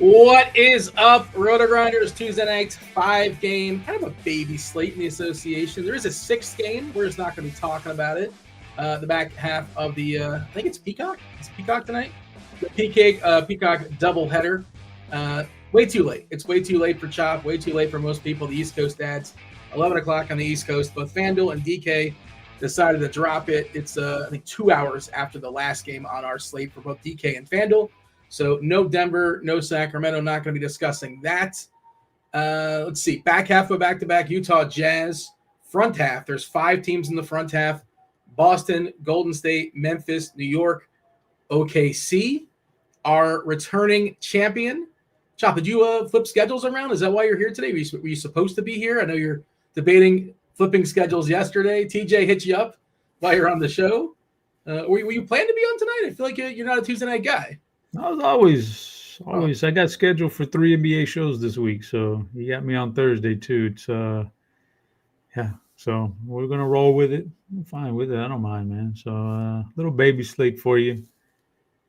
What is up, RotoGrinders? Tuesday night, 5-game, kind of a baby slate in the association. There is a 6th game. We're just not going to be talking about it. The back half of the, I think it's Peacock. It's Peacock tonight. The Peacock doubleheader. Way too late. It's way too late for Chop. Way too late for most people. The East Coast ads. 11 o'clock on the East Coast. Both FanDuel and DK decided to drop it. It's, I think, 2 hours after the last game on our slate for both DK and FanDuel. So no Denver, no Sacramento, not going to be discussing that. Let's see. Back half of back-to-back, Utah Jazz. Front half, there's 5 teams in the front half. Boston, Golden State, Memphis, New York, OKC. Our returning champion. Chop, did you flip schedules around? Is that why you're here today? Were you supposed to be here? I know you're debating flipping schedules yesterday. TJ hit you up while you're on the show. Were you planning to be on tonight? I feel like you're not a Tuesday night guy. I was always. I got scheduled for 3 NBA shows this week, so you got me on Thursday too. It's yeah. So we're gonna roll with it. I'm fine with it. I don't mind, man. So little baby slate for you.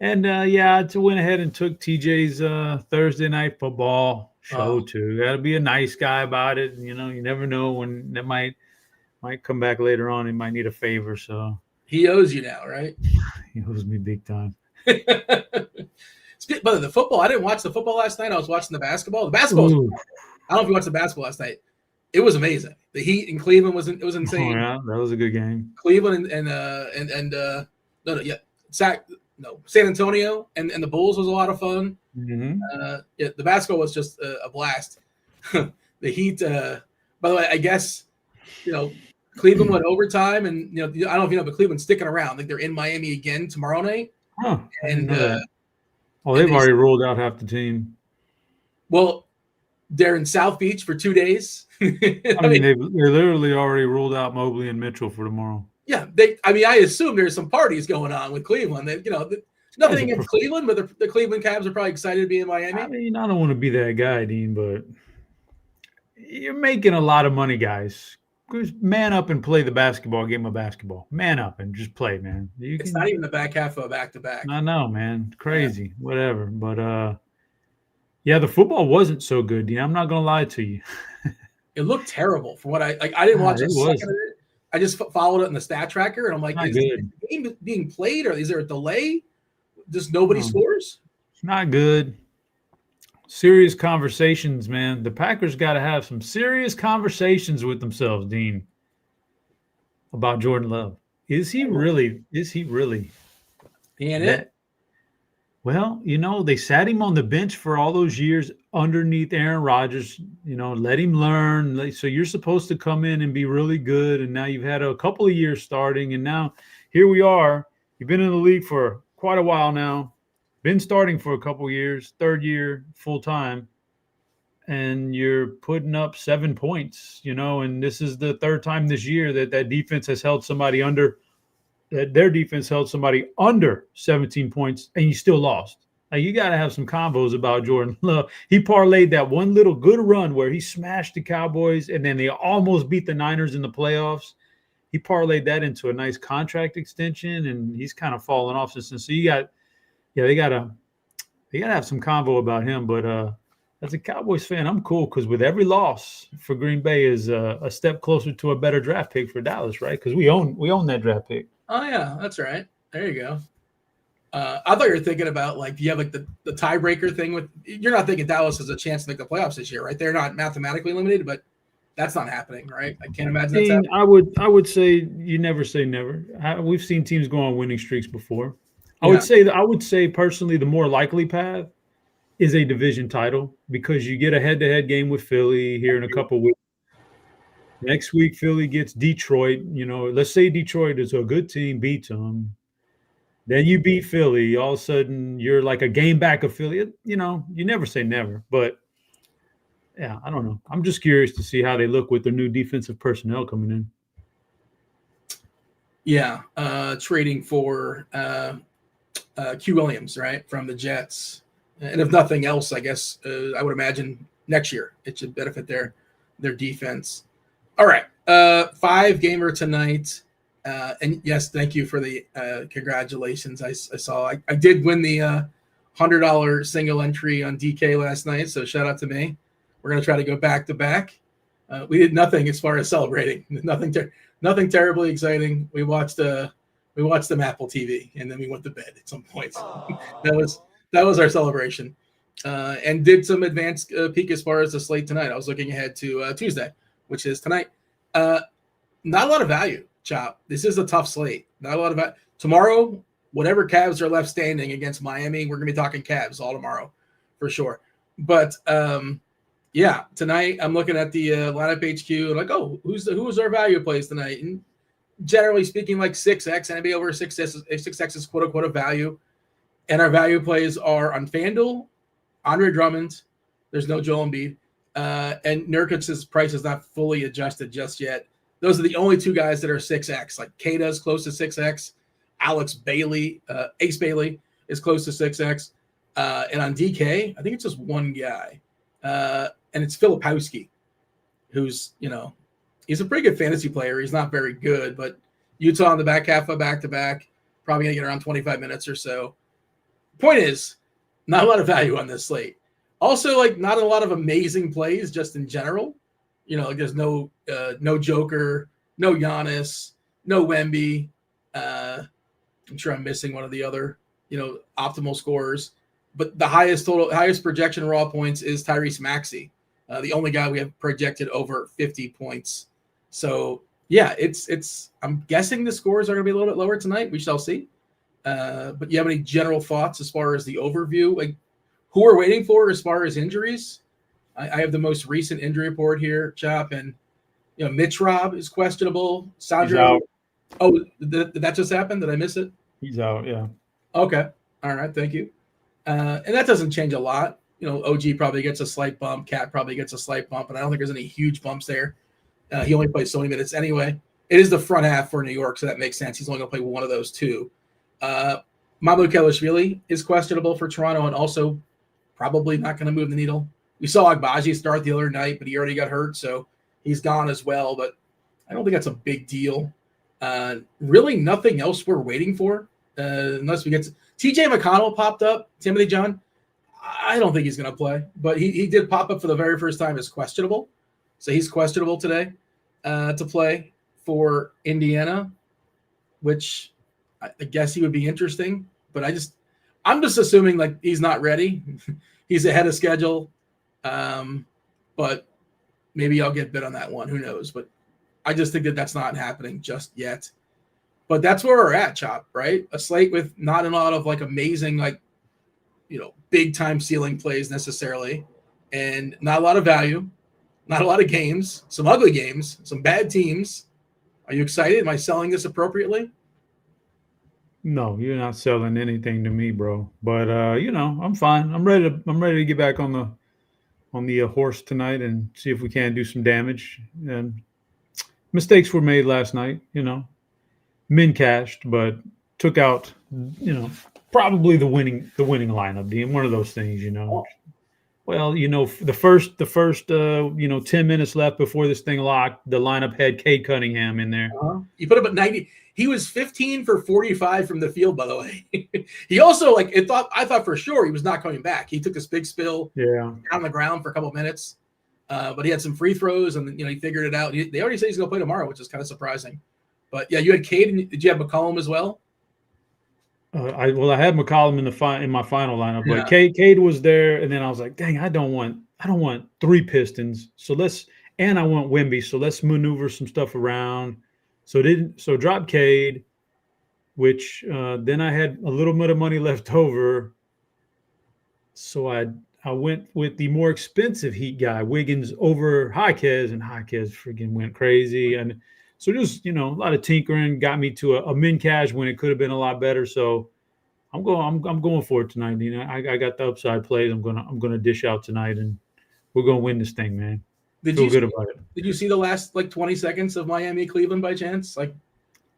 And yeah, I went ahead and took TJ's Thursday night football show too. Got to be a nice guy about it. You know, you never know when that might come back later on. He might need a favor. So he owes you now, right? He owes me big time. But the football, I didn't watch the football last night. I was watching the basketball. The basketball, I don't know if you watched the basketball last night. It was amazing. The Heat in Cleveland was insane. Oh, yeah, that was a good game. Cleveland San Antonio and the Bulls was a lot of fun. Mm-hmm. The basketball was just a blast. The Heat, by the way, I guess Cleveland went overtime, and I don't know if you know, but Cleveland's sticking around. Like they're in Miami again tomorrow night. Huh. And they've already ruled out half the team. Well, they're in South Beach for 2 days. I mean, they literally already ruled out Mobley and Mitchell for tomorrow. Yeah, I assume there's some parties going on with Cleveland. Nothing against Cleveland, but the Cleveland Cavs are probably excited to be in Miami. I mean, I don't want to be that guy, Dean, but you're making a lot of money, guys. Man up and play the basketball game of basketball. Man up and just play, man. It's not even the back half of a back-to-back. I know, man. Crazy. Yeah. Whatever. But, yeah, the football wasn't so good, Dean. I'm not going to lie to you. It looked terrible from what I didn't watch a second of it. I just followed it in the stat tracker, and I'm like, is the game being played, or is there a delay? Just nobody scores? It's not good. Serious conversations, man. The Packers got to have some serious conversations with themselves, Dean, about Jordan Love. Is he really? And it? Well, they sat him on the bench for all those years underneath Aaron Rodgers, let him learn. So you're supposed to come in and be really good. And now you've had a couple of years starting. And now here we are. You've been in the league for quite a while now. Been starting for a couple years, 3rd year full time, and you're putting up 7 points, and this is the 3rd time this year that defense has held somebody under, that their defense held somebody under 17 points, and you still lost. Like, you got to have some combos about Jordan Love. He parlayed that one little good run where he smashed the Cowboys, and then they almost beat the Niners in the playoffs. He parlayed that into a nice contract extension, and he's kind of fallen off since then. So they gotta have some convo about him. But as a Cowboys fan, I'm cool because with every loss for Green Bay is a step closer to a better draft pick for Dallas, right? Because we own that draft pick. Oh yeah, that's right. There you go. I thought you were thinking about you have the tiebreaker thing with. You're not thinking Dallas has a chance to make the playoffs this year, right? They're not mathematically eliminated, but that's not happening, right? I can't imagine that's happening. I would say you never say never. We've seen teams go on winning streaks before. I would say personally the more likely path is a division title because you get a head-to-head game with Philly here in a couple weeks. Next week, Philly gets Detroit. Let's say Detroit is a good team, beats them. Then you beat Philly. All of a sudden, you're like a game back of Philly. You never say never. But, yeah, I don't know. I'm just curious to see how they look with their new defensive personnel coming in. Yeah, trading for Q Williams, right, from the Jets. And if nothing else, I guess I would imagine next year it should benefit their defense. All right, 5-gamer tonight. And yes, thank you for the congratulations. I saw I did win the $100 single entry on DK last night, so shout out to me. We're going to try to go back to back. We did nothing as far as celebrating. Nothing terribly exciting. We watched them Apple TV, and then we went to bed at some point. that was our celebration, and did some advanced peek as far as the slate tonight. I was looking ahead to Tuesday, which is tonight. Not a lot of value, Chop. This is a tough slate. Not a lot of value. Tomorrow, whatever Cavs are left standing against Miami, we're going to be talking Cavs all tomorrow for sure. But yeah, tonight I'm looking at the lineup HQ and like, oh, who's our value plays tonight? And generally speaking, like 6x, NBA over 6x is quote unquote a value. And our value plays are on FanDuel, Andre Drummond. There's no Joel Embiid. And Nurkic's price is not fully adjusted just yet. Those are the only two guys that are 6x. Like Kata's close to 6x. Alex Bailey, Ace Bailey is close to 6x. And on DK, I think it's just one guy. And it's Filipowski, who's, he's a pretty good fantasy player. He's not very good, but Utah on the back half of back-to-back, probably going to get around 25 minutes or so. Point is, not a lot of value on this slate. Also, like, not a lot of amazing plays just in general. Like there's no Joker, no Giannis, no Wemby. I'm sure I'm missing one of the other, optimal scorers. But the highest projection raw points is Tyrese Maxey, the only guy we have projected over 50 points. So yeah, I'm guessing the scores are going to be a little bit lower tonight. We shall see. But you have any general thoughts as far as the overview? Like who we're waiting for as far as injuries? I have the most recent injury report here, Chop, and Mitch Rob is questionable. Sandro. Oh, did that just happen? Did I miss it? He's out. Yeah. Okay. All right. Thank you. And that doesn't change a lot. OG probably gets a slight bump. Cat probably gets a slight bump, and I don't think there's any huge bumps there. He only plays so many minutes anyway. It is the front half for New York, so that makes sense. He's only going to play one of those two. Mamadou Kelishvili is questionable for Toronto and also probably not going to move the needle. We saw Agbaji start the other night, but he already got hurt, so he's gone as well. But I don't think that's a big deal. Really nothing else we're waiting for unless we get TJ McConnell popped up. Timothy John, I don't think he's going to play, but he did pop up for the very first time as questionable. So he's questionable today to play for Indiana, which I guess he would be interesting. But I'm just assuming like he's not ready. He's ahead of schedule. But maybe I'll get bit on that one. Who knows? But I just think that's not happening just yet. But that's where we're at, Chop, right? A slate with not a lot of like amazing, like, big time ceiling plays necessarily, and not a lot of value, not a lot of games, some ugly games, some bad teams. Are you excited? Am I selling this appropriately? No, you're not selling anything to me, bro. But I'm fine. I'm ready to get back on the horse tonight and see if we can do some damage. And mistakes were made last night, min cashed, but took out, probably the winning lineup, being one of those things, Well, the first 10 minutes left before this thing locked, the lineup had Cade Cunningham in there. You put him at 90. He was 15 for 45 from the field, by the way. He also I thought for sure he was not coming back. He took this big spill on the ground for a couple of minutes. But he had some free throws and he figured it out. They already say he's going to play tomorrow, which is kind of surprising. But yeah, you had Cade. And did you have McCollum as well? I had McCollum in my final lineup, but Cade was there, and then I was like, dang, I don't want three Pistons. So I want Wemby. So let's maneuver some stuff around. So drop Cade, which then I had a little bit of money left over. So I went with the more expensive Heat guy, Wiggins over Jaquez, and Jaquez freaking went crazy. And so just, a lot of tinkering got me to a min cash when it could have been a lot better. So I'm going for it tonight. I got the upside plays. I'm gonna dish out tonight, and we're gonna win this thing, man. Feel good about it. Did you see the last 20 seconds of Miami Cleveland by chance? Like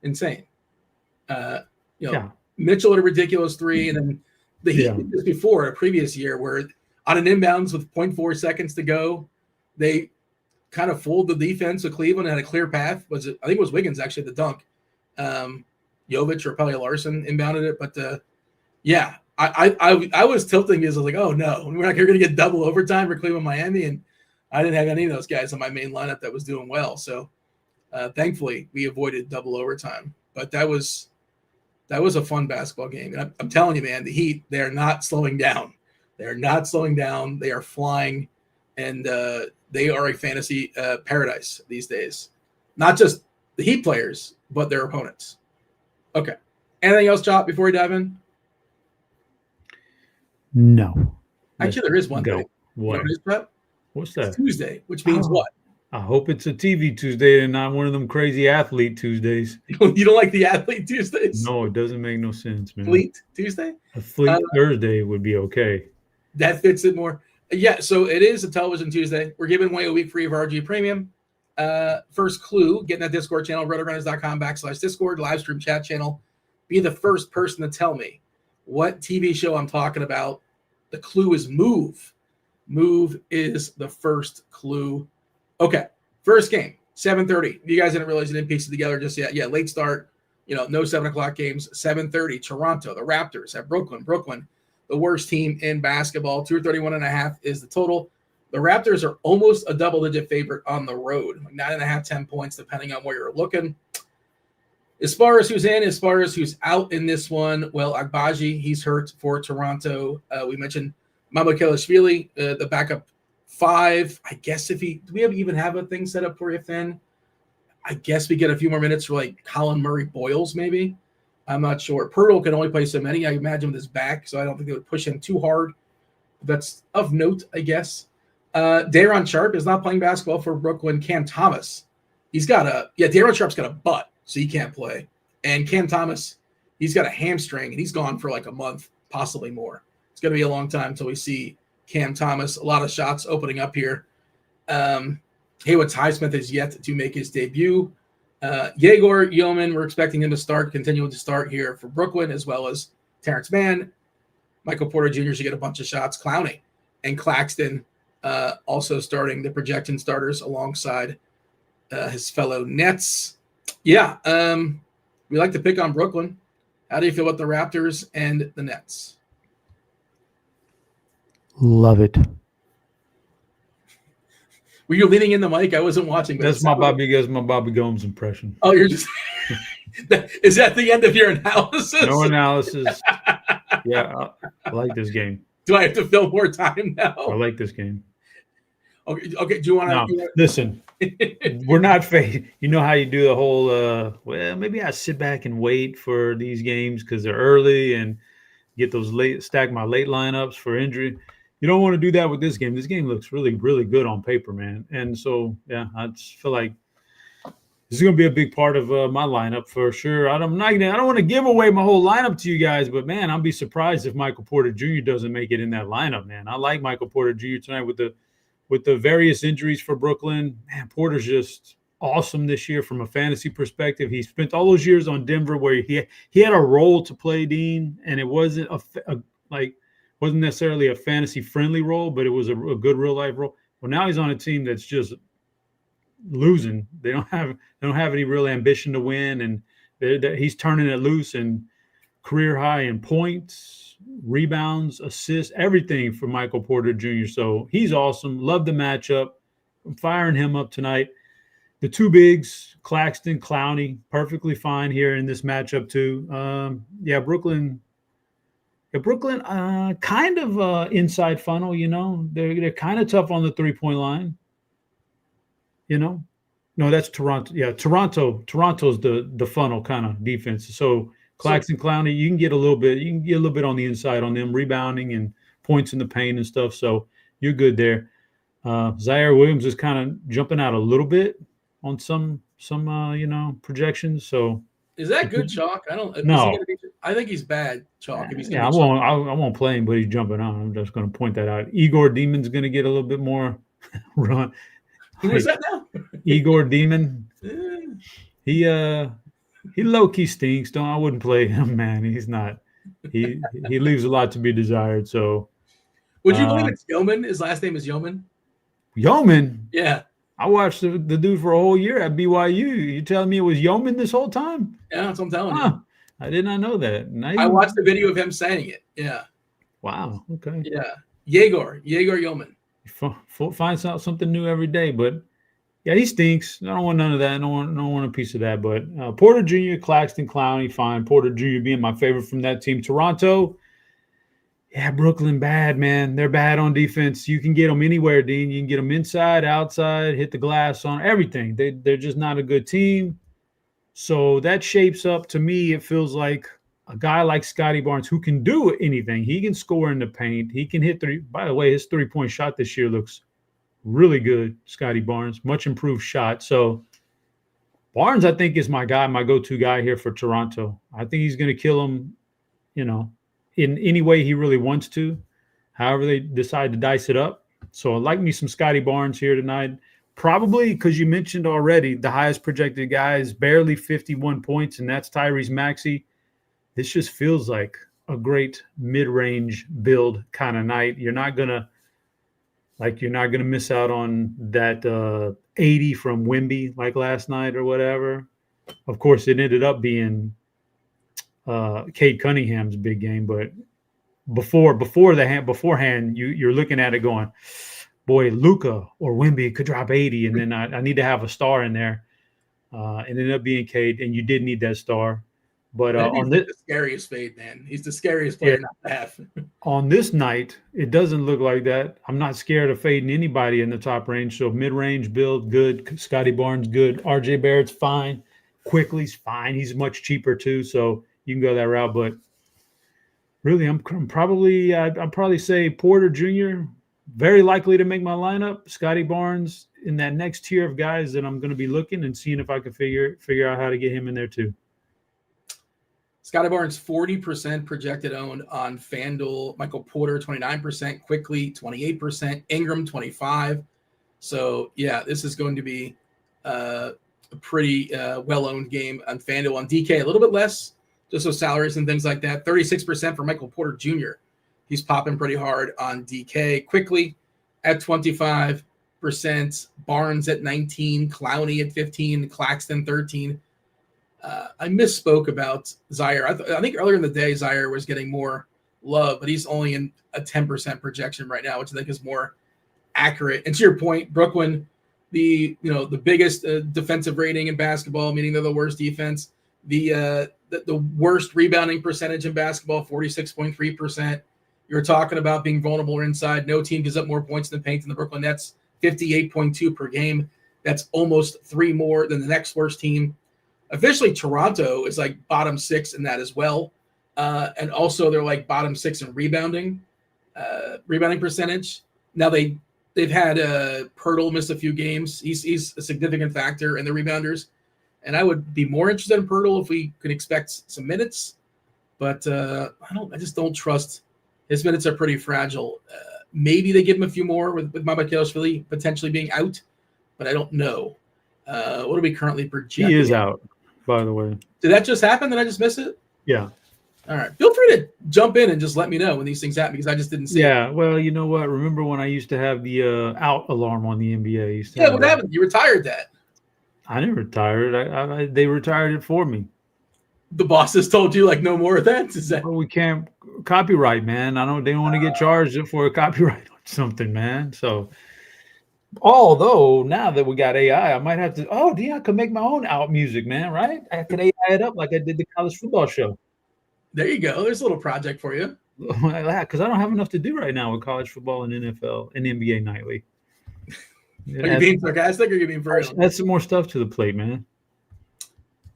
insane. Mitchell had a ridiculous three, and then the Heat just before a previous year where on an inbounds with 0.4 seconds to go, they kind of fooled the defense of Cleveland and had a clear path. I think it was Wiggins actually the dunk. Jovic or probably Larson inbounded it, but I was tilting because I was like, oh no, we're going to get double overtime for Cleveland, Miami, and I didn't have any of those guys on my main lineup that was doing well. So thankfully, we avoided double overtime. But that was a fun basketball game. And I'm telling you, man, the Heat, they are not slowing down. They are not slowing down. They are flying, and they are a fantasy paradise these days. Not just the Heat players, but their opponents. Okay. Anything else, Chop, before we dive in? No. Actually, there is one thing. What? You know, what's that? It's Tuesday, which means what? I hope it's a TV Tuesday and not one of them crazy athlete Tuesdays. You don't like the athlete Tuesdays? No, it doesn't make no sense, man. Fleet Tuesday? A fleet Thursday would be okay. That fits it more. Yeah, so it is a television Tuesday. We're giving away a week free of RG Premium. First clue, get in that Discord channel, RotoGrinders.com/Discord, live stream chat channel. Be the first person to tell me what TV show I'm talking about. The clue is Move. Move is the first clue. Okay, first game, 7:30. You guys didn't realize you didn't piece it together just yet. Yeah, late start. No 7 o'clock games. 7:30, Toronto, the Raptors at Brooklyn. Brooklyn, the worst team in basketball. 231.5 is the total. The Raptors are almost a double-digit favorite on the road. 9.5, 10 points, depending on where you're looking. As far as who's in, as far as who's out in this one, well, Agbaji, he's hurt for Toronto. We mentioned Mamukelashvili, the backup 5. I guess do we even have a thing set up for you, Finn? I guess we get a few more minutes for like Colin Murray Boyles, maybe. I'm not sure. Pirtle can only play so many, I imagine, with his back, so I don't think they would push him too hard. That's of note, I guess. Day'Ron Sharpe is not playing basketball for Brooklyn. Cam Thomas, Day'Ron Sharpe's got a butt, so he can't play. And Cam Thomas, he's got a hamstring, and he's gone for like a month, possibly more. It's going to be a long time until we see Cam Thomas. A lot of shots opening up here. Haywood Highsmith is yet to make his debut. Yegor Yeoman, we're expecting him to continue to start here for Brooklyn, as well as Terrence Mann. Michael Porter Jr. should get a bunch of shots. Clowney and Claxton also starting, the projection starters alongside his fellow Nets. Yeah, we like to pick on Brooklyn. How do you feel about the Raptors and the Nets? Love it. Were you leaning in the mic? I wasn't watching. That's my Bobby Gomes impression. Oh, you're just – is that the end of your analysis? No analysis. Yeah, I like this game. Do I have to fill more time now? I like this game. Okay. Do you want to – No, listen, we're not fake. You know how you do the whole maybe I sit back and wait for these games because they're early and get those stack my late lineups for injury. You don't want to do that with this game. This game looks really, really good on paper, man. And so, yeah, I just feel like this is going to be a big part of my lineup for sure. I don't want to give away my whole lineup to you guys, but man, I'll be surprised if Michael Porter Jr. doesn't make it in that lineup, man. I like Michael Porter Jr. tonight with the various injuries for Brooklyn. Man, Porter's just awesome this year from a fantasy perspective. He spent all those years on Denver where he had a role to play, Dean, and it wasn't wasn't necessarily a fantasy-friendly role, but it was a good real-life role. Well, now he's on a team that's just losing. They don't have any real ambition to win, and he's turning it loose and career high in points, rebounds, assists, everything for Michael Porter Jr. So he's awesome. Love the matchup. I'm firing him up tonight. The two bigs, Claxton, Clowney, perfectly fine here in this matchup too. Brooklyn. Brooklyn, kind of inside funnel, They're kind of tough on the 3-point line, No, that's Toronto. Yeah, Toronto's the funnel kind of defense. So Claxton, Clowney, you can get a little bit on the inside on them, rebounding and points in the paint and stuff. So you're good there. Zaire Williams is kind of jumping out a little bit on some projections. So. Is that good, Chalk? I don't. No, I think he's bad, Chalk. If he's I won't play him, but he's jumping on. I'm just going to point that out. Igor Demon's going to get a little bit more run. Who is that now? Igor Demon. He low key stinks. I wouldn't play him, man. He's not. He leaves a lot to be desired. So, would you believe it's Yeoman? His last name is Yeoman. Yeoman. Yeah. I watched the dude for a whole year at BYU. You telling me it was Yeoman this whole time? Yeah, that's what I'm telling you. I did not know that. I watched the video of him saying it. Yeah. Wow. Okay. Yeah. Yegor Yeoman. Finds out something new every day, but yeah, he stinks. I don't want none of that. I don't want a piece of that. But Porter Jr., Claxton, Clowney, fine. Porter Jr. being my favorite from that team. Toronto, yeah, Brooklyn, bad, man. They're bad on defense. You can get them anywhere, Dean. You can get them inside, outside, hit the glass on everything. They're just not a good team. So that shapes up, to me, it feels like a guy like Scotty Barnes who can do anything. He can score in the paint. He can hit three. By the way, his three-point shot this year looks really good, Scotty Barnes. Much improved shot. So Barnes, I think, is my guy, my go-to guy here for Toronto. I think he's going to kill him, in any way he really wants to, however they decide to dice it up. So I like me some Scotty Barnes here tonight. Probably because you mentioned already the highest projected guy is barely 51 points, and that's Tyrese Maxey. This just feels like a great mid-range build kind of night. You're not gonna miss out on that 80 from Wemby like last night or whatever. Of course, it ended up being Cade Cunningham's big game, but beforehand, you're looking at it going, boy, Luka or Wemby could drop 80, and then I need to have a star in there. It ended up being Cade, and you did need that star. But on this, the scariest fade, man. He's the scariest player not to have. On this night, it doesn't look like that. I'm not scared of fading anybody in the top range. So mid-range build, good. Scotty Barnes, good. RJ Barrett's fine. Quickly's fine. He's much cheaper too, so you can go that route. But really, I'd probably say Porter Jr., very likely to make my lineup. Scotty Barnes in that next tier of guys that I'm going to be looking and seeing if I can figure out how to get him in there too. Scotty Barnes, 40% projected owned on FanDuel. Michael Porter, 29%. Quickly, 28%. Ingram, 25%. So, yeah, this is going to be a pretty well-owned game on FanDuel. On DK, a little bit less, just with salaries and things like that. 36% for Michael Porter Jr. He's popping pretty hard on DK. Quickly at 25%. Barnes at 19%. Clowney at 15%. Claxton, 13%. I misspoke about Zaire. I think earlier in the day, Zaire was getting more love, but he's only in a 10% projection right now, which I think is more accurate. And to your point, Brooklyn, the biggest defensive rating in basketball, meaning they're the worst defense. The worst rebounding percentage in basketball, 46.3%. You're talking about being vulnerable inside. No team gives up more points in the paint than the Brooklyn Nets, 58.2 per game. That's almost 3 more than the next worst team. Officially, Toronto is like bottom 6 in that as well. And also they're like bottom 6 in rebounding percentage. Now they've had Pirtle miss a few games. He's a significant factor in the rebounders. And I would be more interested in Pirtle if we could expect some minutes. But I just don't trust. His minutes are pretty fragile. Maybe they give him a few more with Mabakilashvili potentially being out, but I don't know. What are we currently projecting? He is out, by the way. Did that just happen? Did I just miss it? Yeah. All right. Feel free to jump in and just let me know when these things happen because I just didn't see it. Yeah. Well, you know what? Remember when I used to have the out alarm on the NBA? Yeah, what happened? You retired that. I didn't retire it. They retired it for me. The bosses told you like no more of that? Is that? Well, we can't copyright, man. They don't want to get charged for a copyright on something, man. So, although now that we got AI, I might have to. Oh, I could make my own out music, man. Right? I could AI it up like I did the college football show. There you go. There's a little project for you. Because I don't have enough to do right now with college football and NFL and NBA nightly. Are you being sarcastic or are you being for real? Add some more stuff to the plate, man.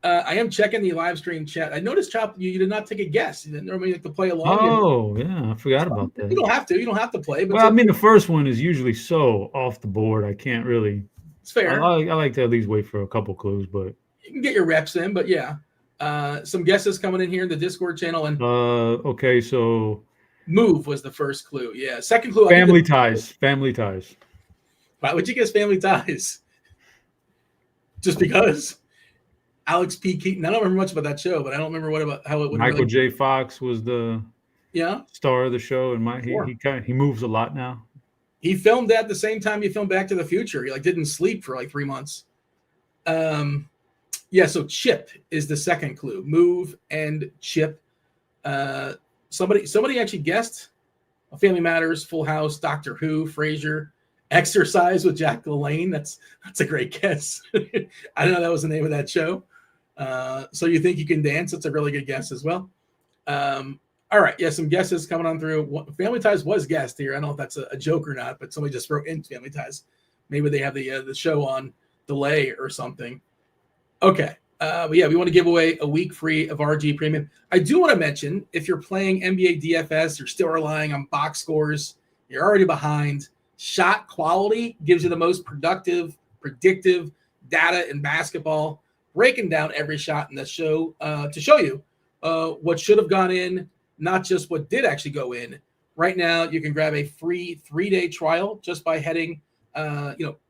I am checking the live stream chat. I noticed, Chop, you did not take a guess. You didn't normally like to play along. Oh, yeah. I forgot about that. You don't have to. You don't have to play. But well, I mean, the first one is usually so off the board. I can't really. It's fair. I like to at least wait for a couple clues, but. You can get your reps in, but yeah. Some guesses coming in here in the Discord channel. And okay, so. Move was the first clue. Yeah. Second clue. Family ties. Family ties. Why would you guess family ties? Just because? Alex P. Keaton. I don't remember much about that show, but I don't remember how it would. Michael J. Fox was the star of the show, and he moves a lot now. He filmed at the same time he filmed Back to the Future. He didn't sleep for 3 months. Yeah, so chip is the second clue. Move and chip. Somebody actually guessed Family Matters, Full House, Doctor Who, Frasier, Exercise with Jack LaLanne. That's a great guess. I didn't know that was the name of that show. So You Think You Can Dance? That's a really good guess as well. All right, yeah, some guesses coming on through. Family Ties was guessed here. I don't know if that's a joke or not, but somebody just wrote in Family Ties. Maybe they have the show on delay or something. Okay. But yeah, we want to give away a week free of RG Premium. I do want to mention, if you're playing NBA DFS, you're still relying on box scores, you're already behind. Shot quality gives you the most predictive data in basketball, breaking down every shot in the show to show you what should have gone in, not just what did actually go in. Right now, you can grab a free 3-day trial just by heading,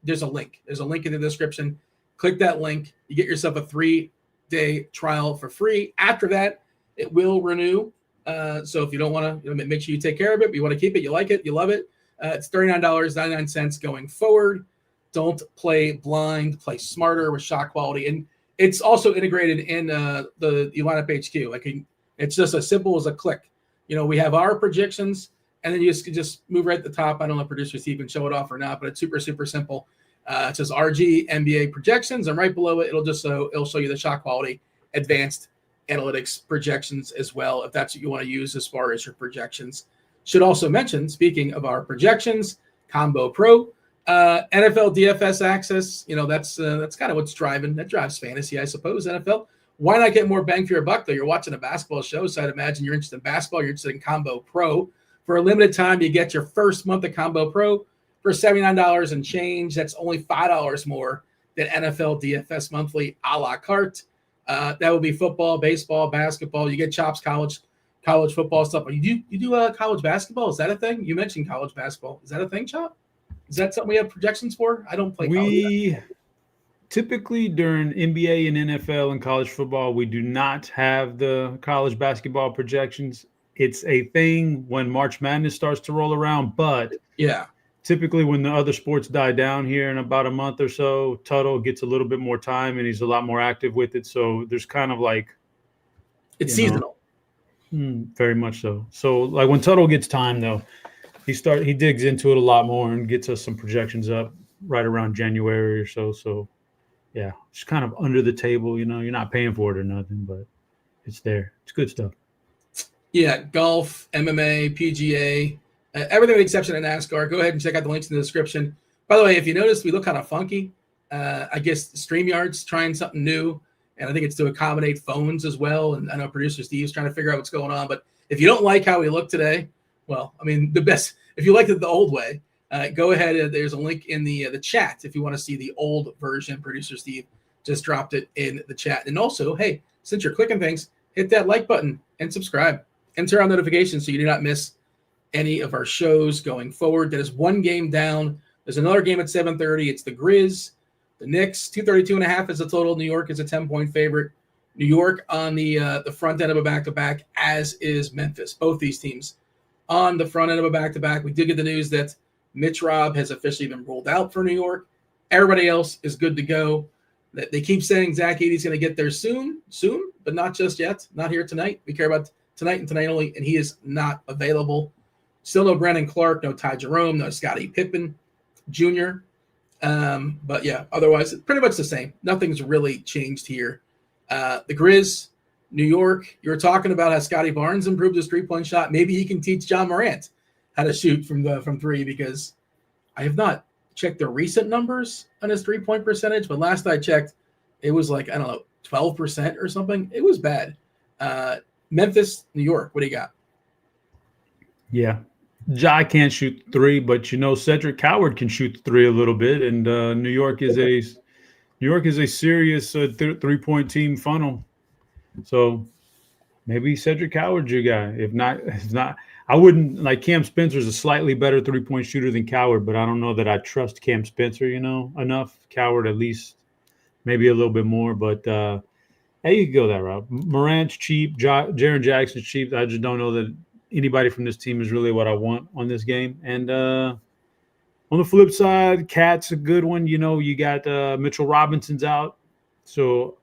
there's a link. There's a link in the description. Click that link. You get yourself a 3-day trial for free. After that, it will renew. So if you don't want to, make sure you take care of it. But you want to keep it, you like it, you love it. It's $39.99 going forward. Don't play blind. Play smarter with shot quality. And it's also integrated in the lineup HQ. It's just as simple as a click. We have our projections, and then you just move right at the top. I don't know if producer Steve can show it off or not, but it's super, super simple. It says RG NBA projections, and right below it, it'll show you the shot quality, advanced analytics projections as well, if that's what you want to use as far as your projections. Should also mention, speaking of our projections, Combo Pro, NFL DFS access. That's kind of what's drives fantasy, I suppose. NFL. Why not get more bang for your buck though? You're watching a basketball show, so I'd imagine you're interested in basketball. You're interested in Combo Pro. For a limited time, you get your first month of Combo Pro for $79 and change. That's only $5 more than NFL DFS monthly a la carte. That would be football, baseball, basketball. You get chops, college football stuff. You do college basketball? Is that a thing? You mentioned college basketball. Is that a thing, Chop? Is that something we have projections for? I don't play college. We typically during NBA and NFL and college football, we do not have the college basketball projections. It's a thing when March Madness starts to roll around, but yeah. Typically, when the other sports die down here in about a month or so, Tuttle gets a little bit more time and he's a lot more active with it. So there's kind of like it's seasonal. Very much so. So like when Tuttle gets time though, he digs into it a lot more and gets us some projections up right around January or so. So yeah, it's kind of under the table. You're not paying for it or nothing, but it's there. It's good stuff. Yeah, golf, MMA, PGA. Everything with the exception of NASCAR. Go ahead and check out the links in the description. By the way, if you notice, we look kind of funky. I guess StreamYard's trying something new, and I think it's to accommodate phones as well. And I know producer Steve's trying to figure out what's going on. But if you don't like how we look today, well, the best, if you like it the old way, go ahead. There's a link in the chat if you want to see the old version. Producer Steve just dropped it in the chat. And also, hey, since you're clicking things, hit that like button and subscribe and turn on notifications so you do not miss any of our shows going forward. That is one game down. There's another game at 7:30. It's the Grizz, the Knicks. 232.5 is the total. New York is a 10-point favorite. New York on the front end of a back-to-back, as is Memphis. Both these teams on the front end of a back-to-back. We did get the news that Mitch Robb has officially been ruled out for New York. Everybody else is good to go. They keep saying Zach Edey's going to get there soon, but not just yet. Not here tonight. We care about tonight and tonight only, and he is not available. Still no Brandon Clark, no Ty Jerome, no Scottie Pippen Jr. But yeah, otherwise, pretty much the same. Nothing's really changed here. The Grizz, New York, you were talking about how Scotty Barnes improved his three-point shot. Maybe he can teach John Morant how to shoot from three, because I have not checked the recent numbers on his three-point percentage, but last I checked, it was like, 12% or something. It was bad. Memphis, New York, what do you got? Yeah. Ja can't shoot three, but Cedric Coward can shoot three a little bit, and New York is a serious three-point team funnel. So maybe Cedric Coward's your guy. If not, I wouldn't like Cam Spencer's a slightly better three-point shooter than Coward, but I don't know that I trust Cam Spencer, enough. Coward at least maybe a little bit more, but hey, you can go that route. Morant's cheap, Jaren Jackson's cheap. I just don't know that anybody from this team is really what I want on this game. And on the flip side, Cat's a good one. You got Mitchell Robinson's out. So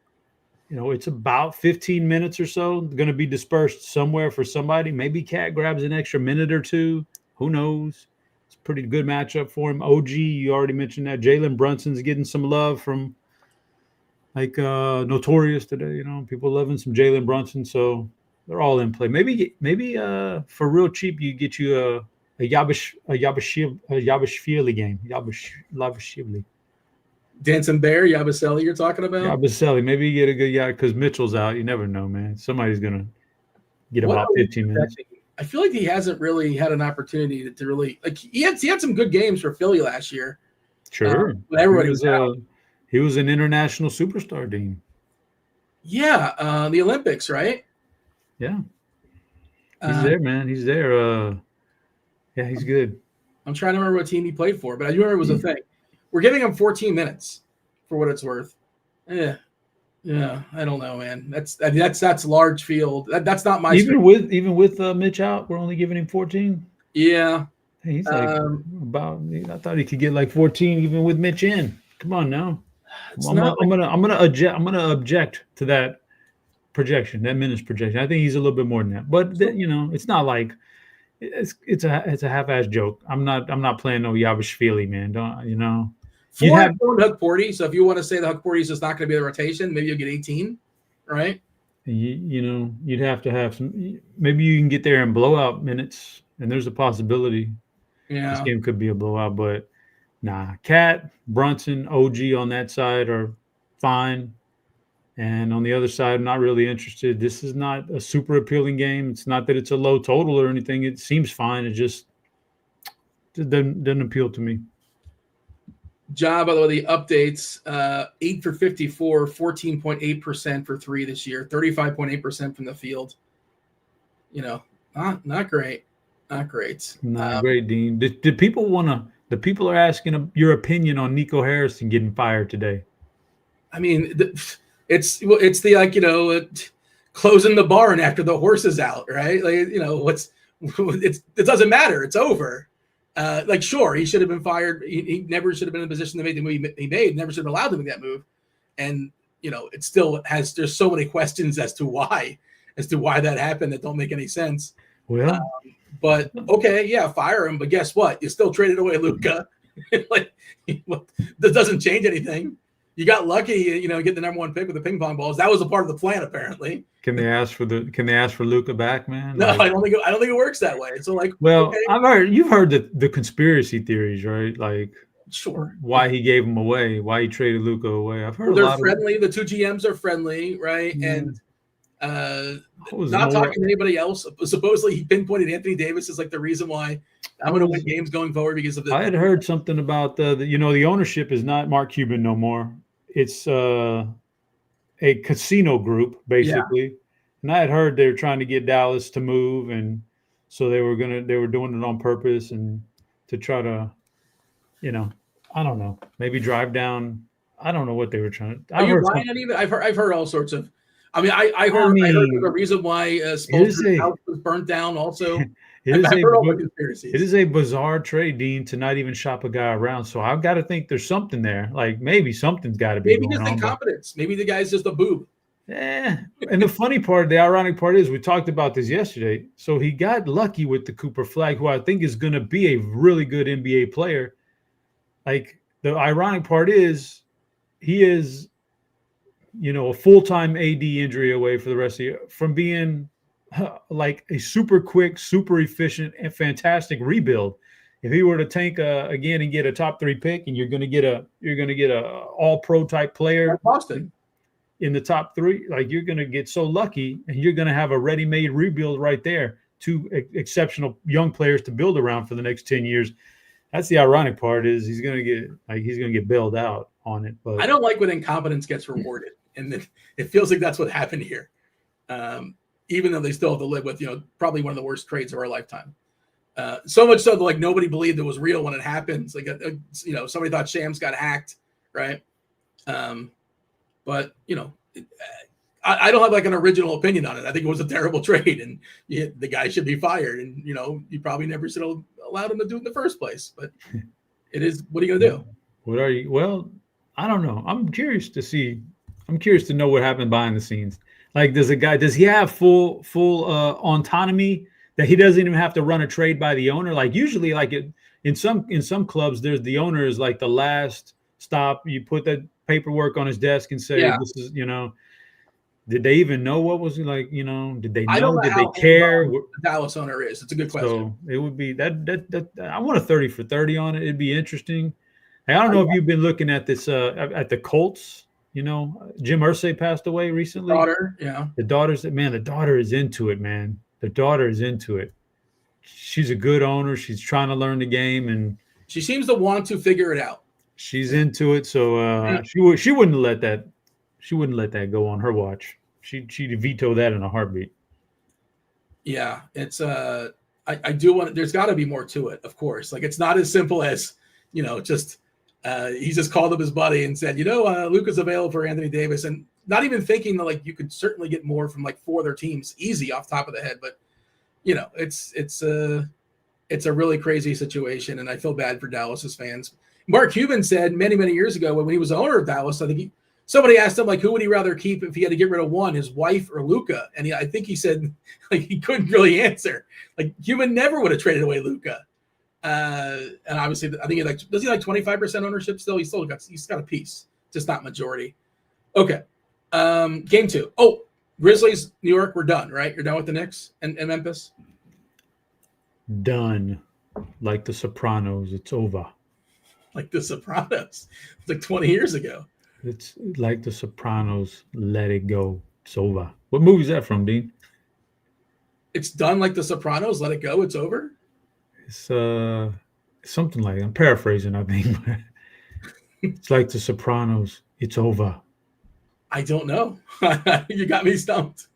it's about 15 minutes or so going to be dispersed somewhere for somebody. Maybe Cat grabs an extra minute or two. Who knows? It's a pretty good matchup for him. OG, you already mentioned that. Jalen Brunson's getting some love from Notorious today. People loving some Jalen Brunson, so they're all in play. Maybe for real cheap, you get you a Yabashvili game. Yabashvili. Dancing Bear, Yabusele, you're talking about? Yabusele. Maybe you get a good because Mitchell's out. You never know, man. Somebody's gonna get about 15 minutes. I feel like he hasn't really had an opportunity to really he had some good games for Philly last year. Sure, but everybody was out. He was an international superstar, Dean. Yeah, the Olympics, right? Yeah, he's there, man. He's there. Yeah, he's good. I'm trying to remember what team he played for, but I do remember it was a thing. We're giving him 14 minutes for what it's worth. Yeah, I don't know, man. That's large field. That's not my even with Mitch out, we're only giving him 14. Yeah, hey, he's like about. I thought he could get like 14 even with Mitch in. Come on now. I'm gonna object to that projection, that minutes projection. I think he's a little bit more than that, but it's not like it's a half-ass joke. I'm not playing no Yabashvili, man. Don't. You have Hukporty, so if you want to say the Hukporty is just not going to be the rotation, maybe you'll get 18, right? You'd have to have some. Maybe you can get there in blowout minutes, and there's a possibility. Yeah, this game could be a blowout, but nah. Cat, Brunson, OG on that side are fine, and on the other side, I'm not really interested. This is not a super appealing game. It's not that it's a low total or anything. It seems fine. It just doesn't appeal to me. By the way, the updates, 8 for 54, 14.8% for three this year, 35.8% from the field. Not great. Not great. Not great, Dean. Did people want to – the people are asking your opinion on Nico Harrison getting fired today. I mean, it's the, closing the barn after the horse is out, right? It doesn't matter. It's over. Sure, he should have been fired. He never should have been in a position to make the move he made. Never should have allowed to make that move. And it still has. There's so many questions as to why that happened that don't make any sense. Well, but okay, yeah, fire him. But guess what? You still traded away Luka. That doesn't change anything. You got lucky, get the number one pick with the ping pong balls. That was a part of the plan, apparently. Can they ask for Luka back, man? No, I don't think it works that way. So okay. You've heard the conspiracy theories, right? Sure. Why he gave him away, why he traded Luka away. I've heard they're friendly. The two GMs are friendly, right? And not talking to anybody else. Supposedly he pinpointed Anthony Davis as the reason why I'm going to win games going forward because of this. I had heard something about the ownership is not Mark Cuban no more. It's a casino group basically, yeah. And I had heard they were trying to get Dallas to move, and so they were doing it on purpose and to try to, I don't know, maybe drive down. I don't know what they were trying to. Are you buying any of it? I've heard all sorts of. I heard the reason why Spoelstra's house was burnt down also. It is a bizarre trade, Dean, to not even shop a guy around. So I've got to think there's something there. Maybe something's got to be going on. Maybe just incompetence. Maybe the guy's just a boob. Yeah. And the ironic part is we talked about this yesterday. So he got lucky with the Cooper Flag, who I think is going to be a really good NBA player. The ironic part is he is, a full-time AD injury away for the rest of the year from being a super quick, super efficient, and fantastic rebuild. If he were to tank again and get a top 3 pick, and you're going to get a all-pro type player Boston in the top 3, you're going to get so lucky, and you're going to have a ready-made rebuild right there. 2 exceptional young players to build around for the next 10 years. That's the ironic part is he's going to get bailed out on it. But I don't like when incompetence gets rewarded, and it feels like that's what happened here. Even though they still have to live with, probably one of the worst trades of our lifetime. So much so that nobody believed it was real when it happens. Somebody thought Shams got hacked, right? But I don't have an original opinion on it. I think it was a terrible trade, and the guy should be fired. And you probably never should have allowed him to do it in the first place. But it is. What are you gonna do? What are you? Well, I don't know. I'm curious to see. I'm curious to know what happened behind the scenes. Like, does he have full autonomy that he doesn't even have to run a trade by the owner? Like usually, like in some clubs, there's the owner is like the last stop. You put that paperwork on his desk and say, Yeah. "This is," Did they even know what was like? Did they I don't know? know Did they how care? hands-on the Dallas owner is. It's a good question. So it would be that I want a 30 for 30 on it. It'd be interesting. Hey, I don't know if you've been looking at this at the Colts. Jim Irsay passed away recently. Daughter, yeah. The daughter is into it, man. The daughter is into it. She's a good owner. She's trying to learn the game, and She seems to want to figure it out. she's into it. So she wouldn't let that go on her watch. She'd veto that in a heartbeat. Yeah, it's I do want. There's got to be more to it, of course. Like it's not as simple as just he just called up his buddy and said, Luka's available for Anthony Davis, and not even thinking that like you could certainly get more from like 4 other teams easy off top of the head. But it's a really crazy situation, and I feel bad for Dallas's fans. Mark Cuban said many years ago when he was the owner of Dallas, I think somebody asked him like who would he rather keep if he had to get rid of one, his wife or Luka, and I think he said like he couldn't really answer. Like Cuban never would have traded away Luka. And obviously, I think does he like 25% ownership still? He's got a piece, just not majority. Okay. Game 2. Oh, Grizzlies, New York, we're done, right? You're done with the Knicks and Memphis? Done. Like The Sopranos, it's over. Like The Sopranos. It's like 20 years ago. It's like The Sopranos, let it go. It's over. What movie is that from, Dean? It's done like The Sopranos, let it go, it's over? It's something like, I'm paraphrasing, I think. It's like The Sopranos, it's over. I don't know. You got me stumped.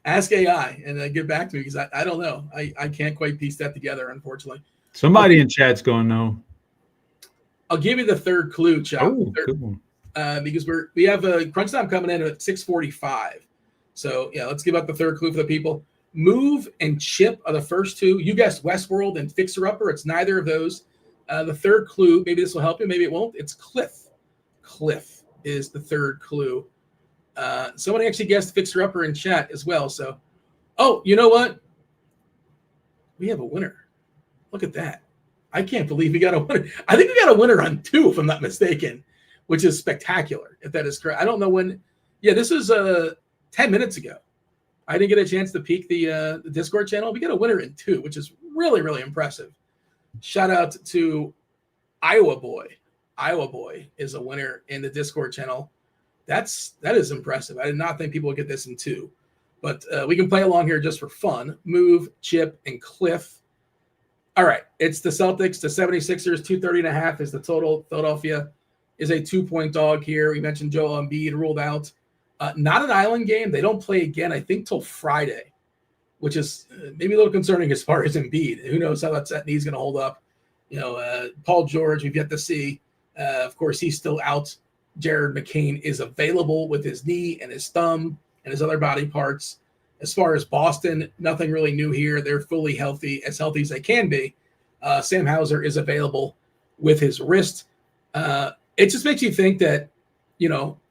Ask AI and get back to me because I don't know. I can't quite piece that together, unfortunately. Somebody in chat's going, no. I'll give you the third clue, Chuck. Oh, good one. Because we have a crunch time coming in at 6:45. So, yeah, let's give out the third clue for the people. Move and Chip are the first two. You guessed Westworld and Fixer Upper. It's neither of those. The third clue, maybe this will help you, maybe it won't. It's Cliff. Cliff is the third clue. Somebody actually guessed Fixer Upper in chat as well. So, oh, you know what? We have a winner. Look at that. I can't believe we got a winner. I think we got a winner on 2, if I'm not mistaken, which is spectacular, if that is correct. I don't know when. Yeah, this was 10 minutes ago. I didn't get a chance to peek the Discord channel. We got a winner in 2, which is really, really impressive. Shout out to Iowa Boy. Iowa Boy is a winner in the Discord channel. That is impressive. I did not think people would get this in 2. But we can play along here just for fun. Move, Chip, and Cliff. All right. It's the Celtics, the 76ers, 230.5 is the total. Philadelphia is a 2-point dog here. We mentioned Joel Embiid ruled out. Not an island game. They don't play again, I think, till Friday, which is maybe a little concerning as far as Embiid. Who knows how that knee's going to hold up. Paul George, we've yet to see. Of course, he's still out. Jared McCain is available with his knee and his thumb and his other body parts. As far as Boston, nothing really new here. They're fully healthy as they can be. Sam Hauser is available with his wrist. It just makes you think that,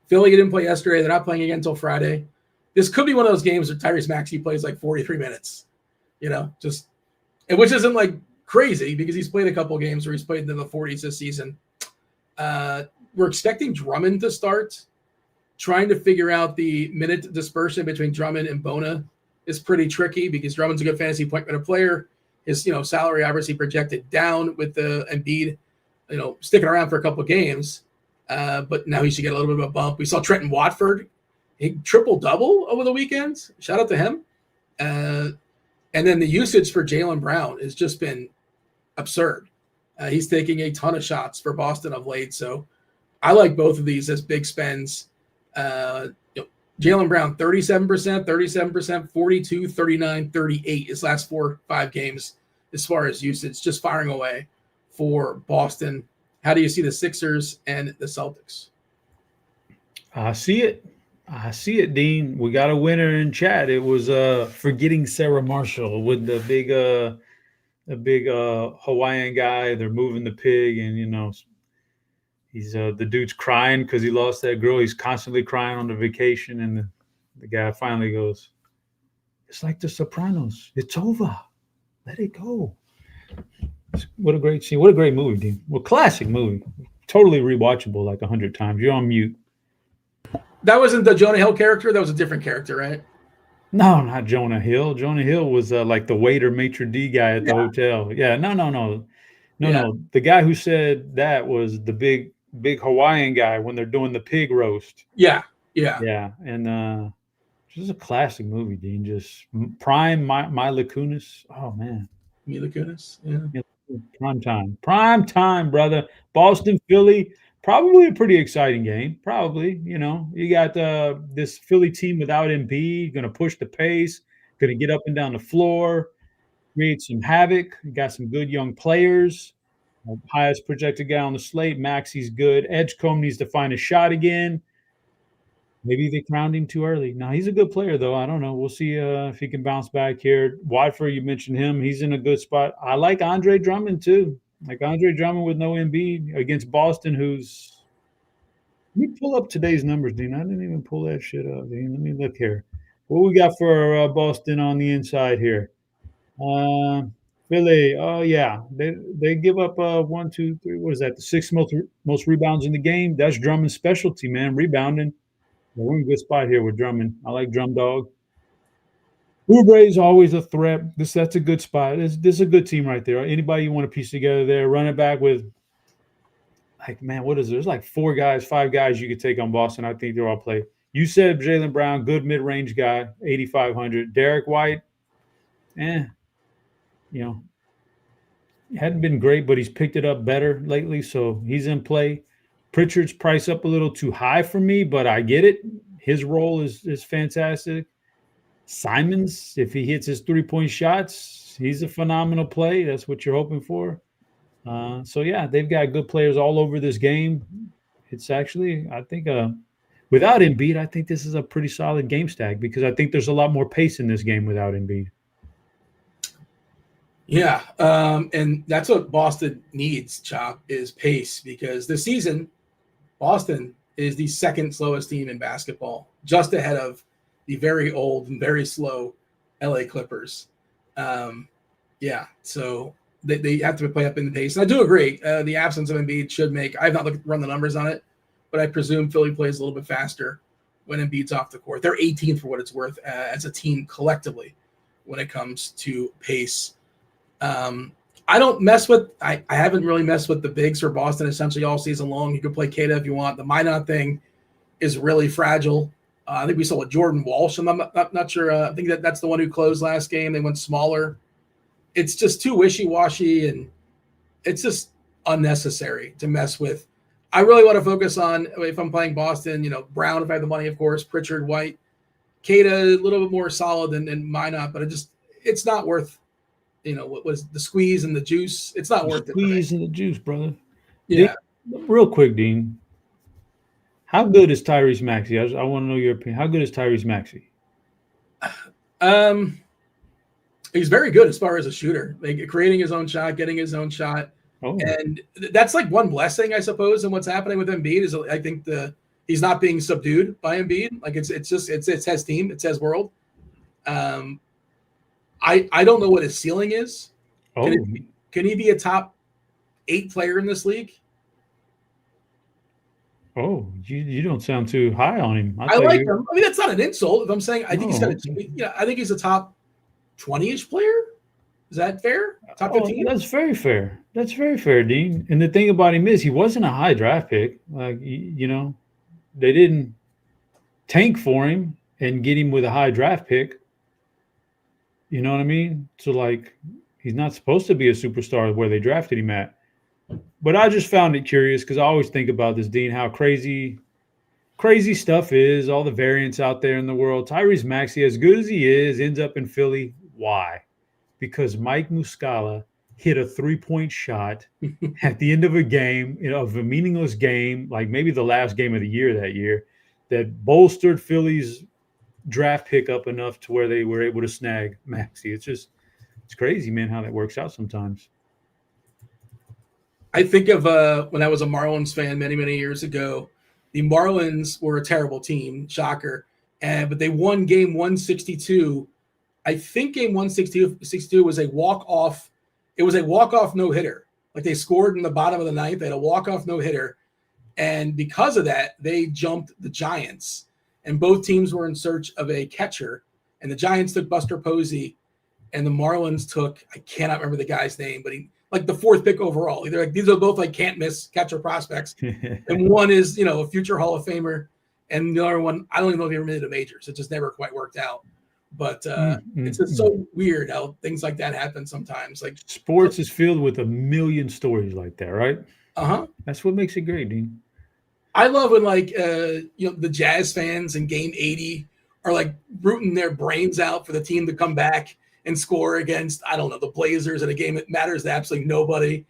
Philly didn't play yesterday. They're not playing again until Friday. This could be one of those games where Tyrese Maxey plays like 43 minutes, which isn't like crazy because he's played a couple of games where he's played in the 40s this season. We're expecting Drummond to start. Trying to figure out the minute dispersion between Drummond and Bona is pretty tricky because Drummond's a good fantasy point minute player. His, salary obviously projected down with the Embiid, sticking around for a couple of games. But now he should get a little bit of a bump. We saw Trenton Watford, he triple-double over the weekend. Shout out to him. And then the usage for Jaylen Brown has just been absurd. He's taking a ton of shots for Boston of late. So I like both of these as big spends. Jaylen Brown, 37%, 42, 39, 38 his last 4-5 games as far as usage, just firing away for Boston. How do you see the Sixers and the Celtics? I see it, Dean. We got a winner in chat. It was Forgetting Sarah Marshall with the big Hawaiian guy. They're moving the pig, and He's the dude's crying because he lost that girl. He's constantly crying on the vacation, and the guy finally goes, "It's like The Sopranos. It's over. Let it go." What a great scene. What a great movie, Dean. Well, classic movie. Totally rewatchable like 100 times. You're on mute. That wasn't the Jonah Hill character. That was a different character, right? No, not Jonah Hill. Jonah Hill was like the waiter, maitre d' guy at the hotel. Yeah, no. The guy who said that was the big Hawaiian guy when they're doing the pig roast. Yeah. And just a classic movie, Dean. Just prime Mila Kunis. Oh man, Mila Kunis. Yeah. Prime time, brother. Boston, Philly. Probably a pretty exciting game. Probably, you got this Philly team without Embiid, going to push the pace, going to get up and down the floor, create some havoc. You got some good young players. Highest projected guy on the slate, Maxi's good. Edgecombe needs to find a shot again. Maybe they crowned him too early. No, he's a good player, though. I don't know. We'll see if he can bounce back here. Watford, you mentioned him. He's in a good spot. I like Andre Drummond, too. Like Andre Drummond with no Embiid against Boston, who's – let me pull up today's numbers, Dean. I didn't even pull that shit up, Dean. Let me look here. What we got for Boston on the inside here? Philly, oh, yeah. They give up 1, 2, 3. What is that? The 6th most rebounds in the game. That's Drummond's specialty, man, rebounding. We're in a good spot here with Drummond. I like Drum Dog. Oubre is always a threat. That's a good spot. This is a good team right there. Anybody you want to piece together there, run it back with, like, man, what is there? There's like 4 guys, 5 guys you could take on Boston. I think they're all play. You said Jaylen Brown, good mid-range guy, 8,500. Derek White, hadn't been great, but he's picked it up better lately, so he's in play. Pritchard's price up a little too high for me, but I get it. His role is fantastic. Simons, if he hits his 3-point shots, he's a phenomenal play. That's what you're hoping for. So, yeah, they've got good players all over this game. It's actually, I think, without Embiid, I think this is a pretty solid game stack because I think there's a lot more pace in this game without Embiid. Yeah, and that's what Boston needs, Chop, is pace because this season, Boston is the 2nd slowest team in basketball, just ahead of the very old and very slow LA Clippers. So they have to play up in the pace. And I do agree. The absence of Embiid should make – I have not run the numbers on it, but I presume Philly plays a little bit faster when Embiid's off the court. They're 18th for what it's worth as a team collectively when it comes to pace. I don't mess with – I haven't really messed with the bigs for Boston essentially all season long. You can play Keita if you want. The Minot thing is really fragile. I think we saw with Jordan Walsh. I'm not sure. I think that's the one who closed last game. They went smaller. It's just too wishy-washy, and it's just unnecessary to mess with. I really want to focus on, if I'm playing Boston, Brown if I have the money, of course, Pritchard, White. Keita, a little bit more solid than Minot, but it's not worth – what was the squeeze and the juice? It's not worth it. Squeeze and the juice, brother. Yeah. Dean, real quick, Dean. How good is Tyrese Maxey? I want to know your opinion. How good is Tyrese Maxey? He's very good as far as a shooter, like creating his own shot, getting his own shot. Oh. And that's like one blessing, I suppose, and what's happening with Embiid is I think he's not being subdued by Embiid. Like it's his team, it's his world. I don't know what his ceiling is. Oh. Can he be a top 8 player in this league? Oh, you don't sound too high on him. I like him. I mean, that's not an insult. If I'm saying I think I think he's a top 20-ish player. Is that fair? Top 15? That's very fair. That's very fair, Dean. And the thing about him is he wasn't a high draft pick. Like, they didn't tank for him and get him with a high draft pick. You know what I mean? So, like, he's not supposed to be a superstar where they drafted him at. But I just found it curious because I always think about this, Dean, how crazy stuff is, all the variants out there in the world. Tyrese Maxey, as good as he is, ends up in Philly. Why? Because Mike Muscala hit a 3-point shot at the end of a game, of a meaningless game, like maybe the last game of the year that year, that bolstered Philly's draft pick up enough to where they were able to snag Maxey. It's crazy, man, how that works out sometimes. I think of when I was a Marlins fan many, many years ago. The Marlins were a terrible team, shocker, but they won game 162. I think game 162 was a walk-off. It was a walk-off no-hitter. Like they scored in the bottom of the ninth. They had a walk-off no-hitter. And because of that, they jumped the Giants. And both teams were in search of a catcher. And the Giants took Buster Posey, and the Marlins took, I cannot remember the guy's name, but he like the fourth pick overall. Either like these are both like can't miss catcher prospects. And one is, a future Hall of Famer. And the other one, I don't even know if he ever made it to majors. It just never quite worked out. But it's just so weird how things like that happen sometimes. Like sports is filled with a million stories like that, right? That's what makes it great, Dean. I love when the Jazz fans in game 80 are like rooting their brains out for the team to come back and score against, I don't know, the Blazers in a game that matters to absolutely nobody.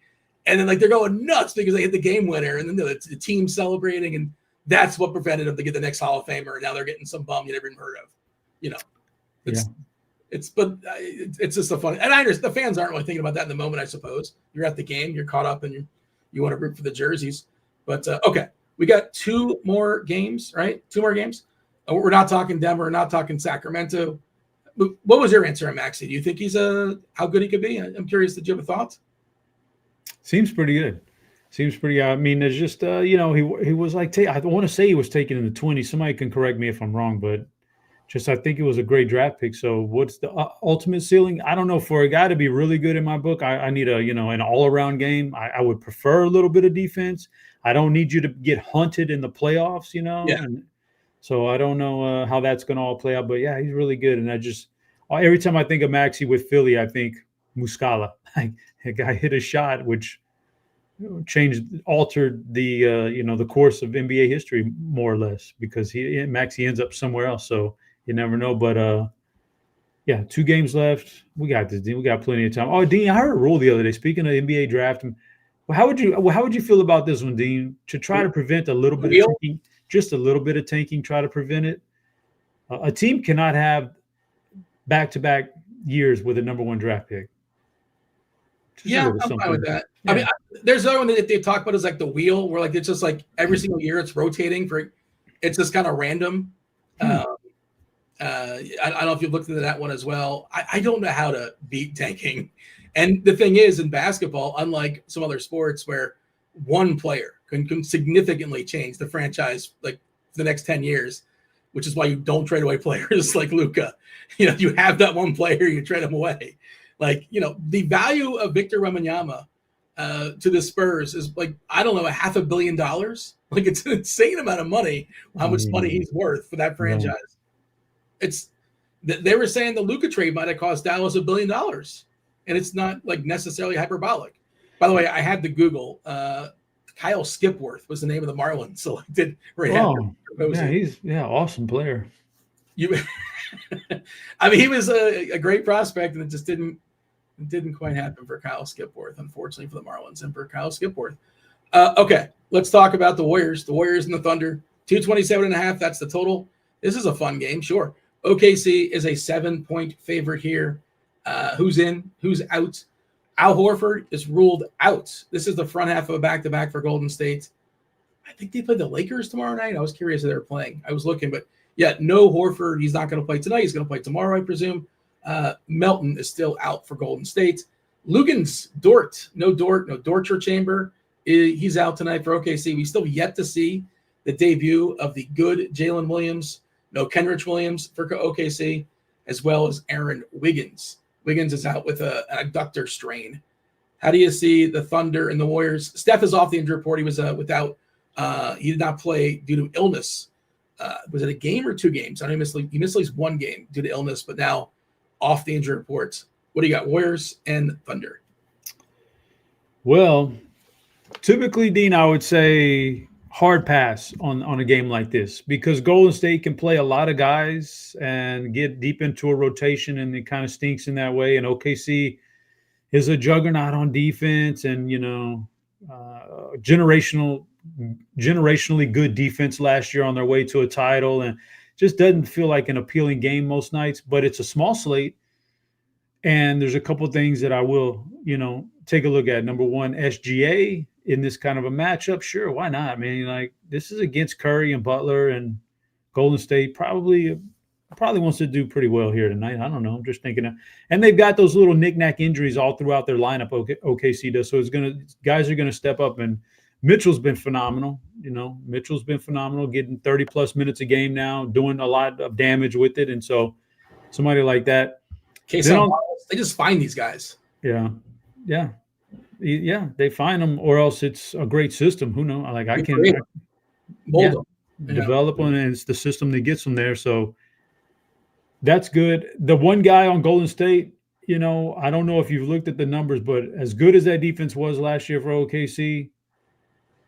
And then like they're going nuts because they hit the game winner, and then the team celebrating, and that's what prevented them to get the next Hall of Famer. And now they're getting some bum you never even heard of. It's just a fun, and I understand the fans aren't really thinking about that in the moment. I suppose you're at the game, you're caught up, and you want to root for the jerseys. But okay, we got two more games, right? Two more games. We're not talking Denver, we're not talking Sacramento. What was your answer on Maxey? Do you think he's how good he could be? I'm curious. Did you have a thought? Seems pretty good. I mean, there's just he was like I want to say he was taken in the 20s. Somebody can correct me if I'm wrong, but I think it was a great draft pick. So what's the ultimate ceiling? I don't know. For a guy to be really good in my book, I need an all-around game. I would prefer a little bit of defense. I don't need you to get hunted in the playoffs, Yeah. And so I don't know how that's going to all play out. But, yeah, he's really good. And every time I think of Maxey with Philly, I think Muscala. A guy hit a shot which altered the the course of NBA history more or less, because Maxey ends up somewhere else. So you never know. But 2 games left. We got this, Dean. We got plenty of time. Oh, Dean, I heard a rule the other day. Speaking of NBA draft, how would you feel about this one, Dean? To try to prevent a little bit of tanking, just a little bit of tanking. Try to prevent it. A team cannot have back-to-back years with a number 1 draft pick. I'm fine with that. Yeah. I mean, there's another one that they talk about is like the wheel, where like it's just like every single year it's rotating it's just kind of random. I don't know if you've looked into that one as well. I don't know how to beat tanking. And the thing is, in basketball, unlike some other sports where one player can significantly change the franchise like for the next 10 years, which is why you don't trade away players like Luka. You have that one player, you trade him away. Like, the value of Victor Wembanyama to the Spurs is like, I don't know, $500 million. Like, it's an insane amount of money, how much money he's worth for that franchise. Right. They were saying the Luka trade might have cost Dallas $1 billion, and it's not like necessarily hyperbolic. By the way, I had to Google Kyle Skipworth was the name of the Marlins selected right after. Yeah, he's awesome player. I mean, he was a great prospect, and it just didn't quite happen for Kyle Skipworth, unfortunately for the Marlins and for Kyle Skipworth. Okay, let's talk about the Warriors. The Warriors and the Thunder, 227.5. That's the total. This is a fun game, sure. OKC is a 7-point favorite here. Who's in? Who's out? Al Horford is ruled out. This is the front half of a back-to-back for Golden State. I think they play the Lakers tomorrow night. I was curious if they were playing. I was looking, but yeah, no Horford. He's not going to play tonight. He's going to play tomorrow, I presume. Melton is still out for Golden State. No Dort or Chamber. He's out tonight for OKC. We still yet to see the debut of the good Jalen Williams. No Kenrich Williams for OKC, as well as Aaron Wiggins. Wiggins is out with an adductor strain. How do you see the Thunder and the Warriors? Steph is off the injury report. He was without. He did not play due to illness. Was it a game or 2 games? I know he missed at least 1 game due to illness, but now off the injury report. What do you got, Warriors and Thunder? Well, typically, Dean, I would say hard pass on a game like this, because Golden State can play a lot of guys and get deep into a rotation, and it kind of stinks in that way. And OKC is a juggernaut on defense, and generationally good defense last year on their way to a title, and just doesn't feel like an appealing game most nights. But it's a small slate, And there's a couple of things that I will, take a look at. Number one, SGA in this kind of a matchup. Sure, why not? I mean, like, this is against Curry and Butler, and Golden State probably wants to do pretty well here tonight. I don't know. I'm just thinking and they've got those little knick-knack injuries all throughout their lineup. OKC does. So guys are going to step up, and Mitchell's been phenomenal. Mitchell's been phenomenal, getting 30 plus minutes a game now, doing a lot of damage with it. And so somebody like that. They just find these guys. Yeah. They find them, or else it's a great system. Who knows? Like, I can mold them. Develop one, and it's the system that gets them there. So that's good. The one guy on Golden State, I don't know if you've looked at the numbers, but as good as that defense was last year for OKC,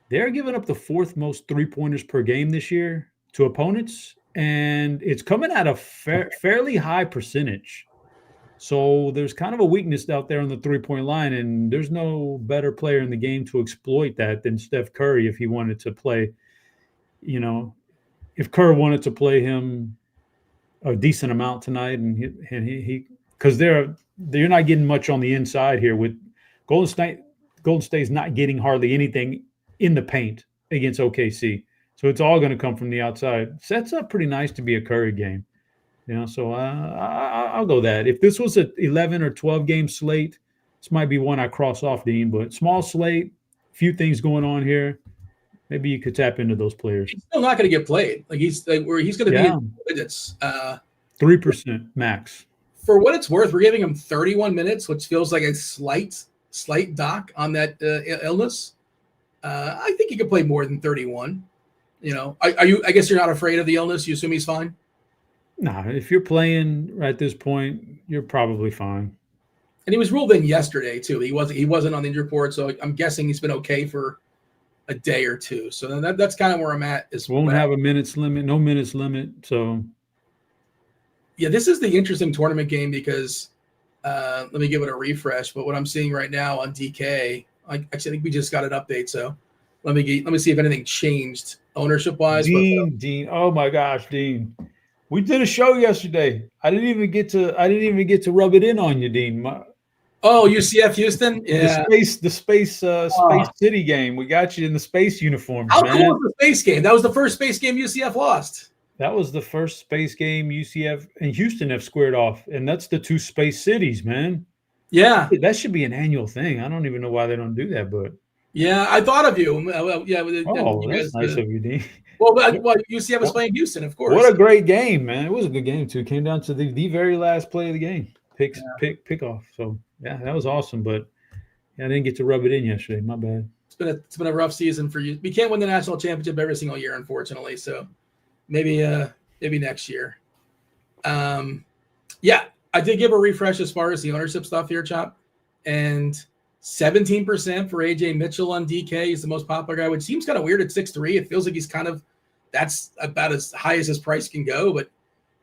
they're giving up the fourth most three-pointers per game this year to opponents, and it's coming at a fairly high percentage. So there's kind of a weakness out there on the three-point line, and there's no better player in the game to exploit that than Steph Curry if he wanted to play. If Kerr wanted to play him a decent amount tonight, and he because they're not getting much on the inside here with Golden State. Golden State's not getting hardly anything in the paint against OKC, so it's all going to come from the outside. Sets up pretty nice to be a Curry game, So I'll go that. If this was an 11 or 12 game slate, this might be one I cross off, Dean. But small slate, few things going on here. Maybe you could tap into those players. He's still not going to get played. Like he's going to be in minutes. 3% max. For what it's worth, we're giving him 31 minutes, which feels like a slight dock on that illness. I think he could play more than 31. Are you? I guess you're not afraid of the illness. You assume he's fine. Nah, if you're playing at this point, you're probably fine. And he was ruled in yesterday too. He wasn't on the injury report, so I'm guessing he's been okay for a day or two. So that's kind of where I'm at. Won't have a minutes limit, no minutes limit. So yeah, this is the interesting tournament game because let me give it a refresh. But what I'm seeing right now on DK, I think we just got an update. So let me see if anything changed ownership wise. Dean, oh my gosh, Dean. We did a show yesterday. I didn't even get to rub it in on you, Dean. UCF Houston, yeah. The space city game. We got you in the space uniforms. How man. cool was the space game? That was the first space game UCF lost. That was the first space game UCF and Houston have squared off, and that's the two space cities, man. Yeah, that should be an annual thing. I don't even know why they don't do that, but yeah, I thought of you. That's nice of you, Dean. Well, UCF was playing Houston, of course. What a great game, man! It was a good game too. It came down to the very last play of the game, pick off. So yeah, that was awesome. But I didn't get to rub it in yesterday. My bad. It's been a rough season for you. We can't win the national championship every single year, unfortunately. So maybe next year. Yeah, I did give a refresh as far as the ownership stuff here, Chop, and 17% for AJ Mitchell on DK. He's the most popular guy, which seems kind of weird at 6'3". It feels like that's about as high as his price can go, but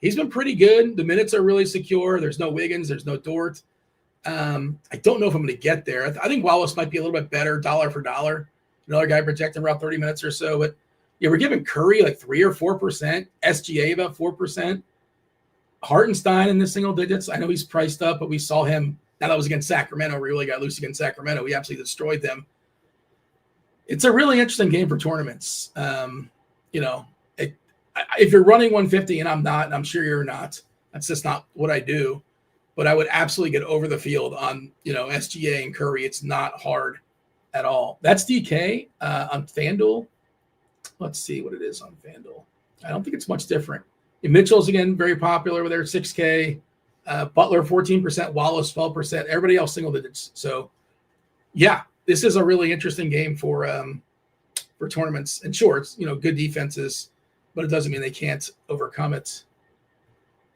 he's been pretty good. The minutes are really secure. There's no Wiggins. There's no Dort. I don't know if I'm going to get there. I think Wallace might be a little bit better dollar for dollar. Another guy projecting around 30 minutes or so. But yeah, we're giving Curry like 3 or 4%, SGA about 4%, Hartenstein in the single digits. I know he's priced up, but we saw him. Now that was against Sacramento. We really got loose against Sacramento. We absolutely destroyed them. It's a really interesting game for tournaments. If you're running 150 and I'm not, and I'm sure you're not, that's just not what I do. But I would absolutely get over the field on, SGA and Curry. It's not hard at all. That's DK on FanDuel. Let's see what it is on FanDuel. I don't think it's much different. And Mitchell's, again, very popular with their 6K. Butler, 14%. Wallace, 12%. Everybody else, single digits. So, yeah, this is a really interesting game for tournaments. And sure, it's, good defenses, but it doesn't mean they can't overcome it.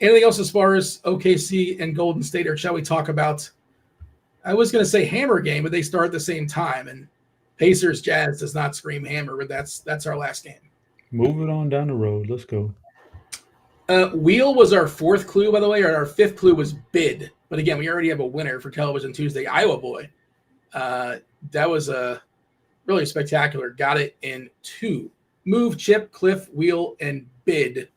Anything else as far as OKC and Golden State, or shall we talk about, I was going to say hammer game, but they start at the same time, and Pacers Jazz does not scream hammer, but that's our last game. Moving on down the road. Let's go. Wheel was our fourth clue, by the way, or our fifth clue was bid. But again, we already have a winner for Television Tuesday, Iowa Boy. That was really spectacular. Got it in 2. Move, chip, cliff, wheel, and bid.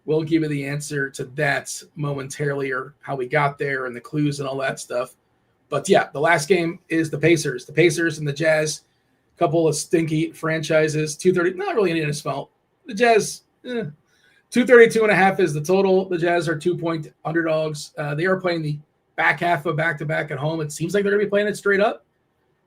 We'll give you the answer to that momentarily, or how we got there and the clues and all that stuff. But yeah, the last game is the Pacers. The Pacers and the Jazz, a couple of stinky franchises. 230, not really anybody's fault. The Jazz, 232.5 is the total. The Jazz are 2-point underdogs. They are playing the back half of back-to-back at home. It seems like they're going to be playing it straight up.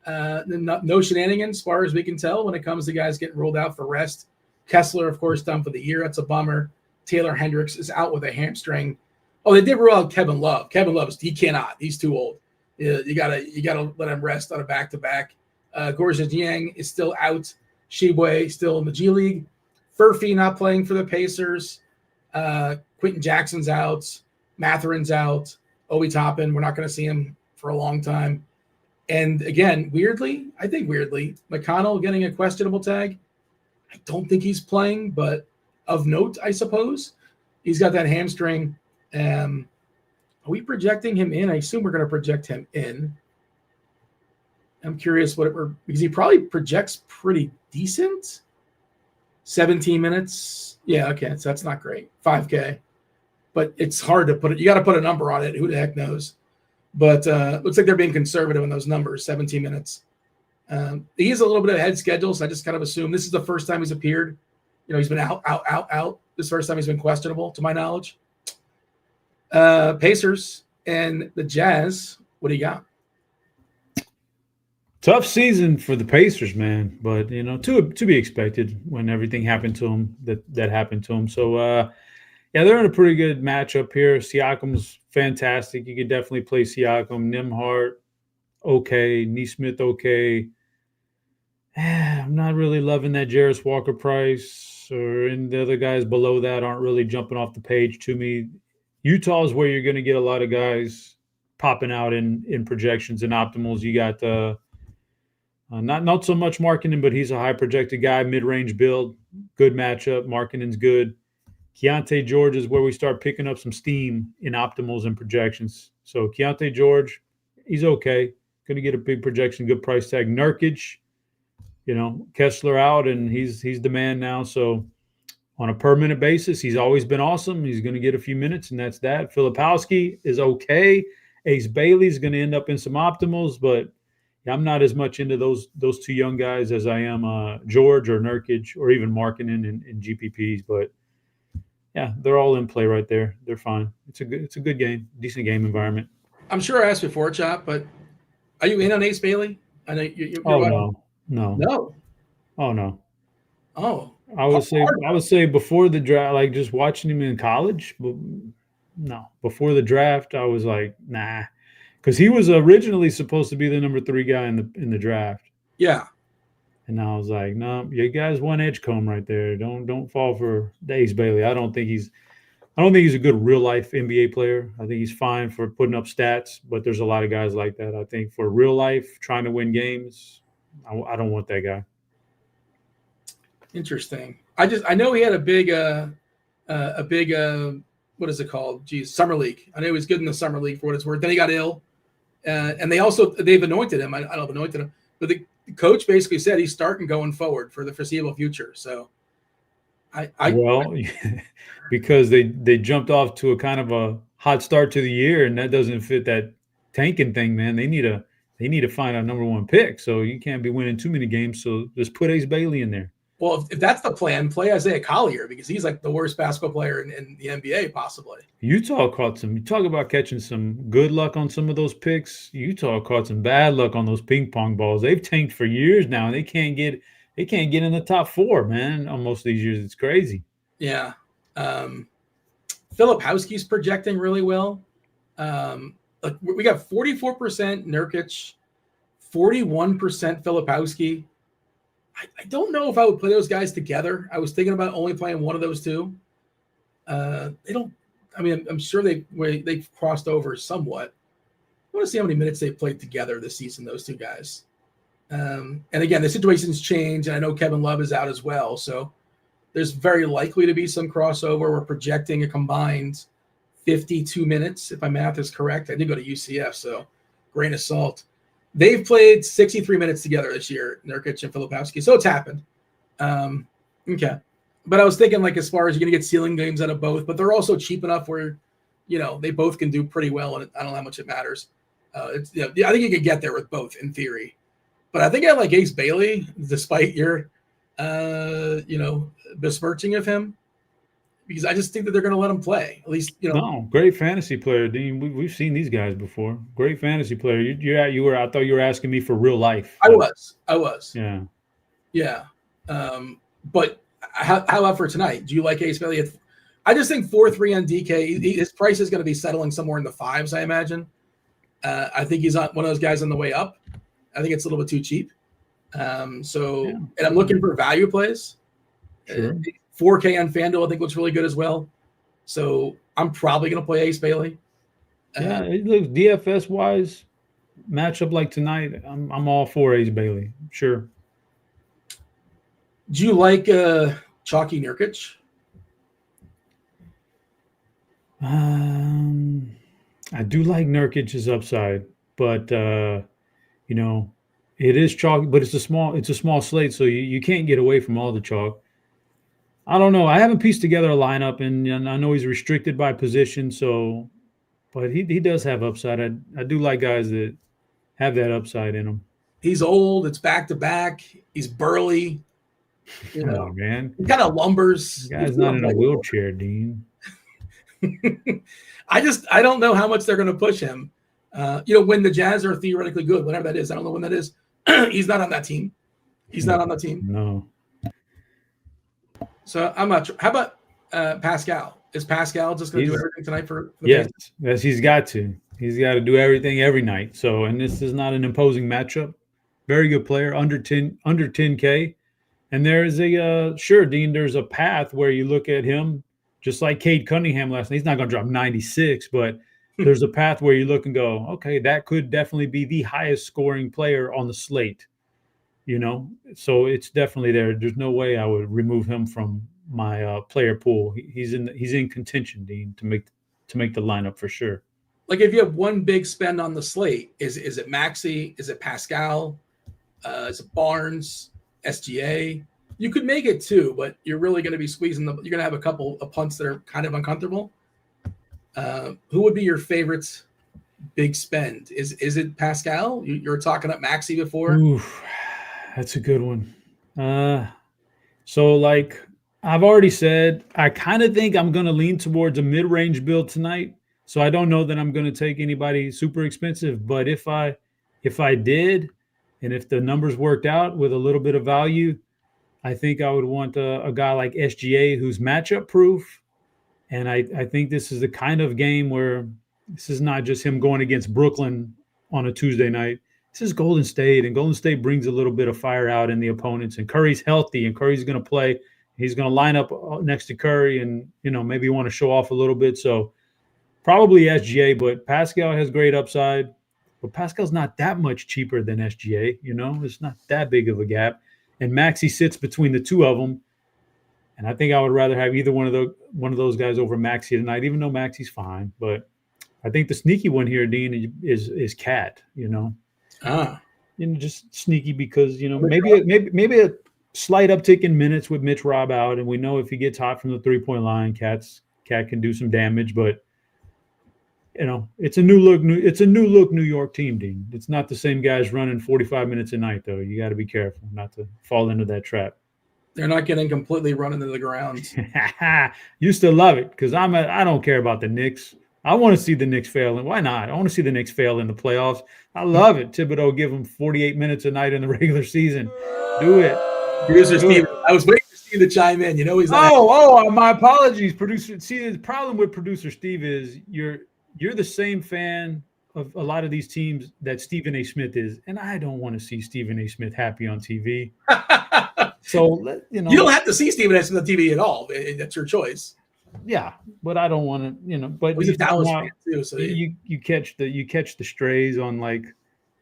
No shenanigans, as far as we can tell, when it comes to guys getting rolled out for rest. Kessler, of course, done for the year. That's a bummer. Taylor Hendricks is out with a hamstring. Oh, they did rule out Kevin Love. Kevin Love, he cannot. He's too old. You gotta let him rest on a back-to-back. Gorgeous Yang is still out. Shibwe still in the G League. Furphy not playing for the Pacers. Quentin Jackson's out. Matherin's out. Obi Toppin, we're not going to see him for a long time. And again, weirdly, McConnell getting a questionable tag. I don't think he's playing, but of note, I suppose. He's got that hamstring. Are we projecting him in? I assume we're going to project him in. I'm curious because he probably projects pretty decent. 17 minutes. Yeah, okay, so that's not great. 5K. But it's hard to put it. You got to put a number on it. Who the heck knows? But looks like they're being conservative in those numbers, 17 minutes. He is a little bit ahead schedule, so I just kind of assume this is the first time he's appeared. He's been out. This is the first time he's been questionable, to my knowledge. Pacers and the Jazz, what do you got? Tough season for the Pacers, man. But, to be expected when everything happened to them that happened to them. So, yeah, they're in a pretty good matchup here. Siakam's fantastic. You could definitely play Siakam. Nembhard, okay. Nesmith, okay. I'm not really loving that Jarris Walker price, and the other guys below that aren't really jumping off the page to me. Utah is where you're going to get a lot of guys popping out in projections and optimals. You got not so much Markkanen, but he's a high projected guy, mid-range build, good matchup. Markkanen's good. Keontae George is where we start picking up some steam in optimals and projections. So Keontae George, he's okay. Going to get a big projection, good price tag. Nurkic, Kessler out, and he's the man now. So on a per-minute basis, he's always been awesome. He's going to get a few minutes, and that's that. Filipowski is okay. Ace Bailey's going to end up in some optimals, but I'm not as much into those two young guys as I am George or Nurkic or even Markkanen in GPPs. But yeah, they're all in play right there. They're fine. It's a good game, decent game environment. I'm sure I asked before, Chop, but are you in on Ace Bailey? I know you're No. Oh no. Oh. I would say before the draft, like just watching him in college. But no, before the draft, I was like, nah, because he was originally supposed to be the number 3 guy in the draft. Yeah. And I was like, no, you guys one Edgecombe right there. Don't fall for Ace Bailey. I don't think he's a good real life NBA player. I think he's fine for putting up stats, but there's a lot of guys like that. I think for real life, trying to win games, I don't want that guy. Interesting. I know he had a big what is it called? Summer league. I know he was good in the summer league for what it's worth. Then he got ill, and they've anointed him. I don't know if anointed him, but the coach basically said he's starting going forward for the foreseeable future. So, because they jumped off to a kind of a hot start to the year, and that doesn't fit that tanking thing, man. They need to find a number 1 pick. So you can't be winning too many games. So just put Ace Bailey in there. Well, if that's the plan, play Isaiah Collier because he's like the worst basketball player in the NBA, possibly. Utah caught some. You talk about catching some good luck on some of those picks. Utah caught some bad luck on those ping pong balls. They've tanked for years now, and they can't get in the top 4, man. On most of these years, it's crazy. Yeah, Filipowski's projecting really well. We got 44% Nurkic, 41% Filipowski. I don't know if I would play those guys together. I was thinking about only playing one of those two. They don't. I mean, I'm sure they've crossed over somewhat. I want to see how many minutes they've played together this season. Those two guys. And again, the situations change, and I know Kevin Love is out as well. So there's very likely to be some crossover. We're projecting a combined 52 minutes, if my math is correct. I did go to UCF, so grain of salt. They've played 63 minutes together this year, Nurkic and Filipowski. So it's happened. Okay. But I was thinking, like, as far as you're going to get ceiling games out of both, but they're also cheap enough where, they both can do pretty well, and I don't know how much it matters. I think you could get there with both in theory. But I think I like Ace Bailey, despite your, besmirching of him, because I just think that they're going to let him play. At least, No, great fantasy player, Dean. We've seen these guys before. Great fantasy player. I thought you were asking me for real life. I was. Yeah. Yeah. But how about for tonight? Do you like Ace Bailey? I just think 4-3 on DK. His price is going to be settling somewhere in the 5s, I imagine. I think he's on one of those guys on the way up. I think it's a little bit too cheap. And I'm looking for value plays. Sure. 4K on FanDuel, I think looks really good as well. So I'm probably going to play Ace Bailey. It looks DFS wise, matchup like tonight. I'm all for Ace Bailey. Sure. Do you like Chalky Nurkic? I do like Nurkic's upside, but it is chalk, but it's a small slate, so you can't get away from all the chalk. I don't know. I haven't pieced together a lineup, and I know he's restricted by position, but he does have upside. I do like guys that have that upside in them. He's old. It's back to back. He's burly. Oh man, he kind of lumbers. The guy's not in a wheelchair, Dean. I don't know how much they're going to push him. When the Jazz are theoretically good, whatever that is, I don't know when that is. He's not on that team. Not on the team. No. So I'm not sure. How about Pascal? Is Pascal just going to do everything tonight for the Yes, he's got to. He's got to do everything every night. So, and this is not an imposing matchup. Very good player, under 10K. And there is Dean, there's a path where you look at him, just like Cade Cunningham last night. He's not going to drop 96, but there's a path where you look and go, okay, that could definitely be the highest scoring player on the slate. So it's definitely there. There's no way I would remove him from my player pool. He's in contention, Dean, to make the lineup for sure. Like if you have one big spend on the slate, is it Maxey? Is it Pascal? Is it Barnes? SGA? You could make it two, but you're really going to be squeezing you're going to have a couple of punts that are kind of uncomfortable. Who would be your favorite big spend? Is it Pascal? You were talking up Maxey before. Oof, that's a good one. So like I've already said, I kind of think I'm going to lean towards a mid-range build tonight. So I don't know that I'm going to take anybody super expensive, but if I did, and if the numbers worked out with a little bit of value, I think I would want a guy like SGA who's matchup proof. And I think this is the kind of game where this is not just him going against Brooklyn on a Tuesday night. This is Golden State, and Golden State brings a little bit of fire out in the opponents. And Curry's healthy, and Curry's going to play. He's going to line up next to Curry and, maybe want to show off a little bit. So probably SGA, but Pascal has great upside. But Pascal's not that much cheaper than SGA, It's not that big of a gap. And Maxey sits between the two of them. And I think I would rather have either one of those guys over Maxey tonight, even though Maxey's fine. But I think the sneaky one here, Dean, is Cat, just sneaky because, maybe a slight uptick in minutes with Mitch Rob out. And we know if he gets hot from the 3-point line, Cat can do some damage, but it's a new look New York team, Dean. It's not the same guys running 45 minutes a night, though. You got to be careful not to fall into that trap. They're not getting completely run into the ground. Used to love it because I don't care about the Knicks. I want to see the Knicks fail, and why not? I want to see the Knicks fail in the playoffs. I love it. Thibodeau give them 48 minutes a night in the regular season. Do it. Producer Steve, I was waiting for Steve to chime in. He's not. My apologies, producer. See, the problem with producer Steve is you're the same fan of a lot of these teams that Stephen A. Smith is, and I don't want to see Stephen A. Smith happy on TV. So you don't have to see Stephen A. Smith on TV at all. That's your choice. Yeah, but I don't want to. But he's a Dallas fan too, so you catch the strays on like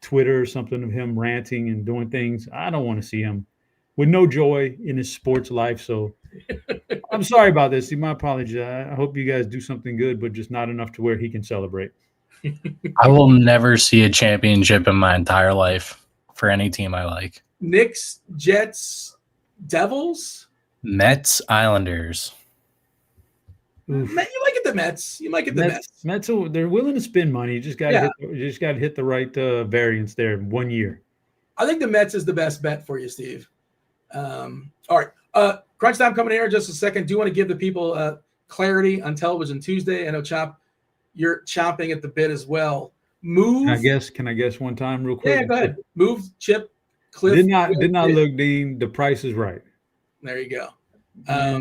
Twitter or something of him ranting and doing things. I don't want to see him with no joy in his sports life. So I'm sorry about this. My apologies. I hope you guys do something good, but just not enough to where he can celebrate. I will never see a championship in my entire life for any team I like. Knicks, Jets, Devils. Mets, Islanders. You might get the Mets. You might get the Mets. Mets, they're willing to spend money. You just got to hit the right variance there. 1 year. I think the Mets is the best bet for you, Steve. All right. Crunch time coming here in just a second. Do you want to give the people clarity on Television Tuesday? I know, Chop, you're chomping at the bit as well. Move. Can I guess one time real quick? Yeah, go ahead. Move, Chip, Cliff. Did not look, Dean. The Price is Right. There you go. I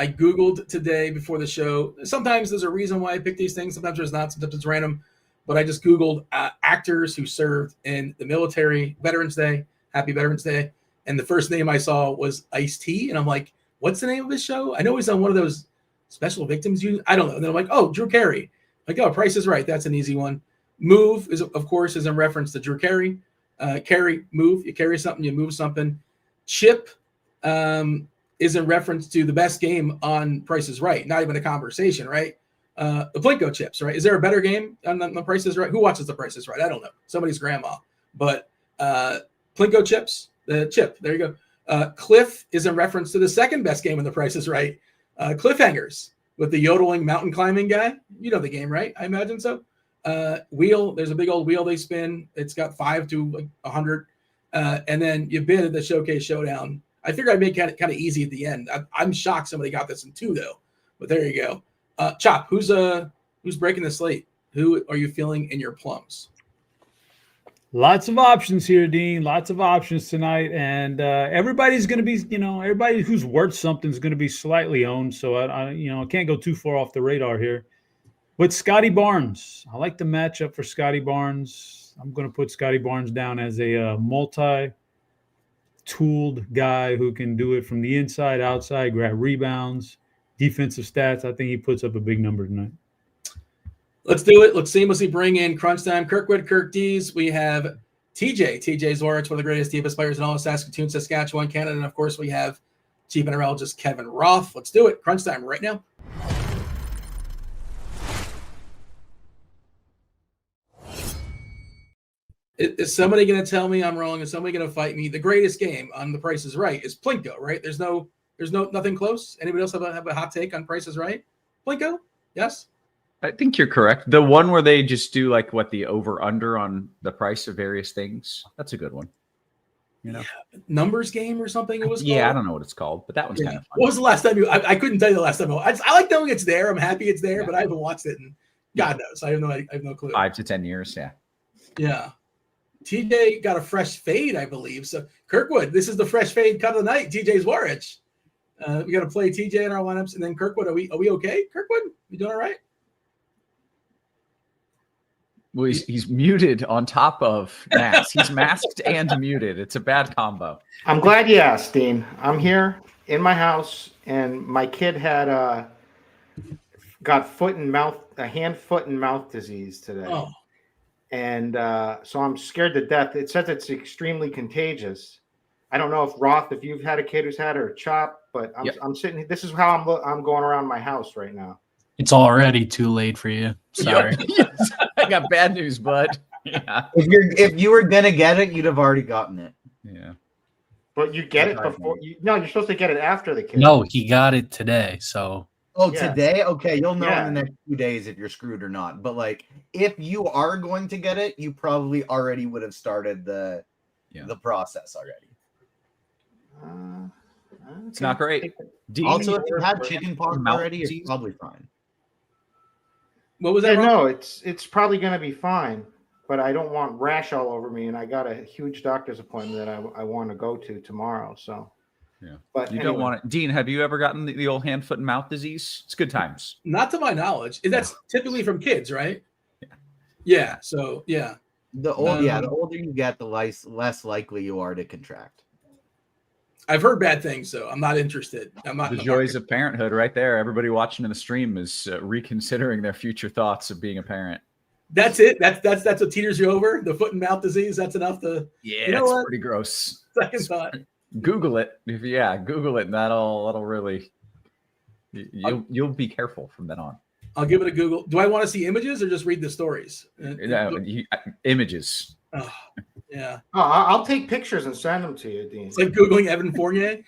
Googled today before the show. Sometimes there's a reason why I pick these things. Sometimes there's not. Sometimes it's random. But I just Googled actors who served in the military. Veterans Day. Happy Veterans Day. And the first name I saw was Ice-T. And I'm like, what's the name of his show? I know he's on one of those special victims unit. I don't know. And then I'm like, oh, Drew Carey. Like, oh, Price is Right. That's an easy one. Move is, of course, is in reference to Drew Carey. Carry, move. You carry something, you move something. Chip is in reference to the best game on Price is Right. Not even a conversation, right? The Plinko chips, right? Is there a better game on the Price is Right? Who watches the Price is Right? I don't know. Somebody's grandma. But Plinko chips, the chip. There you go. Cliff is in reference to the second best game on the Price is Right. Cliffhangers with the yodeling mountain climbing guy. You know the game, right? I imagine so. Wheel, there's a big old wheel they spin. It's got 5 to like 100. And then you bid at the Showcase Showdown. I figured I'd make it kind of easy at the end. I'm shocked somebody got this in 2, though. But there you go. Chop, who's breaking the slate? Who are you feeling in your plums? Lots of options here, Dean. Lots of options tonight. And everybody's going to be, everybody who's worth something is going to be slightly owned. So, I can't go too far off the radar here. But Scotty Barnes, I like the matchup for Scotty Barnes. I'm going to put Scotty Barnes down as a multi-tooled guy who can do it from the inside, outside, grab rebounds, defensive stats. I think he puts up a big number tonight. Let's do it. Let's seamlessly bring in Crunch Time. Kirkwood, Kirkdiese. We have TJ Zwarych, one of the greatest DFS players in all of Saskatoon, Saskatchewan, Canada. And, of course, we have Chief NRLogist Kevin Roth. Let's do it. Crunch Time right now. Is somebody going to tell me I'm wrong? Is somebody going to fight me? The greatest game on The Price is Right is Plinko, right? There's nothing close. Anybody else have a hot take on Price is Right? Plinko? Yes? I think you're correct. The one where they just do like what the over under on the price of various things. That's a good one. Numbers game or something it was called? Yeah, I don't know what it's called, but that one's kind of fun. What was the last time I couldn't tell you the last time. I like knowing it's there. I'm happy it's there, but I haven't watched it and God knows. I have no clue. 5 to 10 years, yeah. Yeah. TJ got a fresh fade, I believe. So Kirkwood, this is the fresh fade cut of the night. TJ Zwarych. We got to play TJ in our lineups, and then Kirkwood. Are we okay? Kirkwood, you doing all right? Well, he's muted on top of masks. He's masked and muted. It's a bad combo. I'm glad you asked, Dean. I'm here in my house, and my kid had got hand, foot, and mouth disease today. Oh. And so I'm scared to death. It says it's extremely contagious. I don't know if you've had a kid who's had it or Chop, but I'm sitting. This is how I'm going around my house right now. It's already too late for you. Sorry. I got bad news, bud. Yeah. If you were gonna get it, you'd have already gotten it. Yeah. But you get it before you're supposed to get it after the kid. No, he got it today. So today? Okay, you'll know in the next 2 days if you're screwed or not. But like if you are going to get it, you probably already would have started the process already. It's not great. Also, if you have chicken pox already, it's probably fine. What was that? No, it's probably going to be fine, but I don't want rash all over me, and I got a huge doctor's appointment that I want to go to tomorrow. So, yeah, but you don't want it. Dean, have you ever gotten the old hand, foot, and mouth disease? It's good times. Not to my knowledge. That's typically from kids, right? Yeah. So yeah. The older you get, the less likely you are to contract. I've heard bad things, so I'm not interested. I'm not. The joys of parenthood, right there. Everybody watching in the stream is reconsidering their future thoughts of being a parent. That's it. That's what teeters you over. The foot and mouth disease. That's enough to. Yeah, that's pretty gross. Second thought. Google it. Google it, and that'll really. You'll be careful from then on. I'll give it a Google. Do I want to see images or just read the stories? Images. Oh, Yeah. Oh, I'll take pictures and send them to you, Dean. It's like Googling Evan Fournier.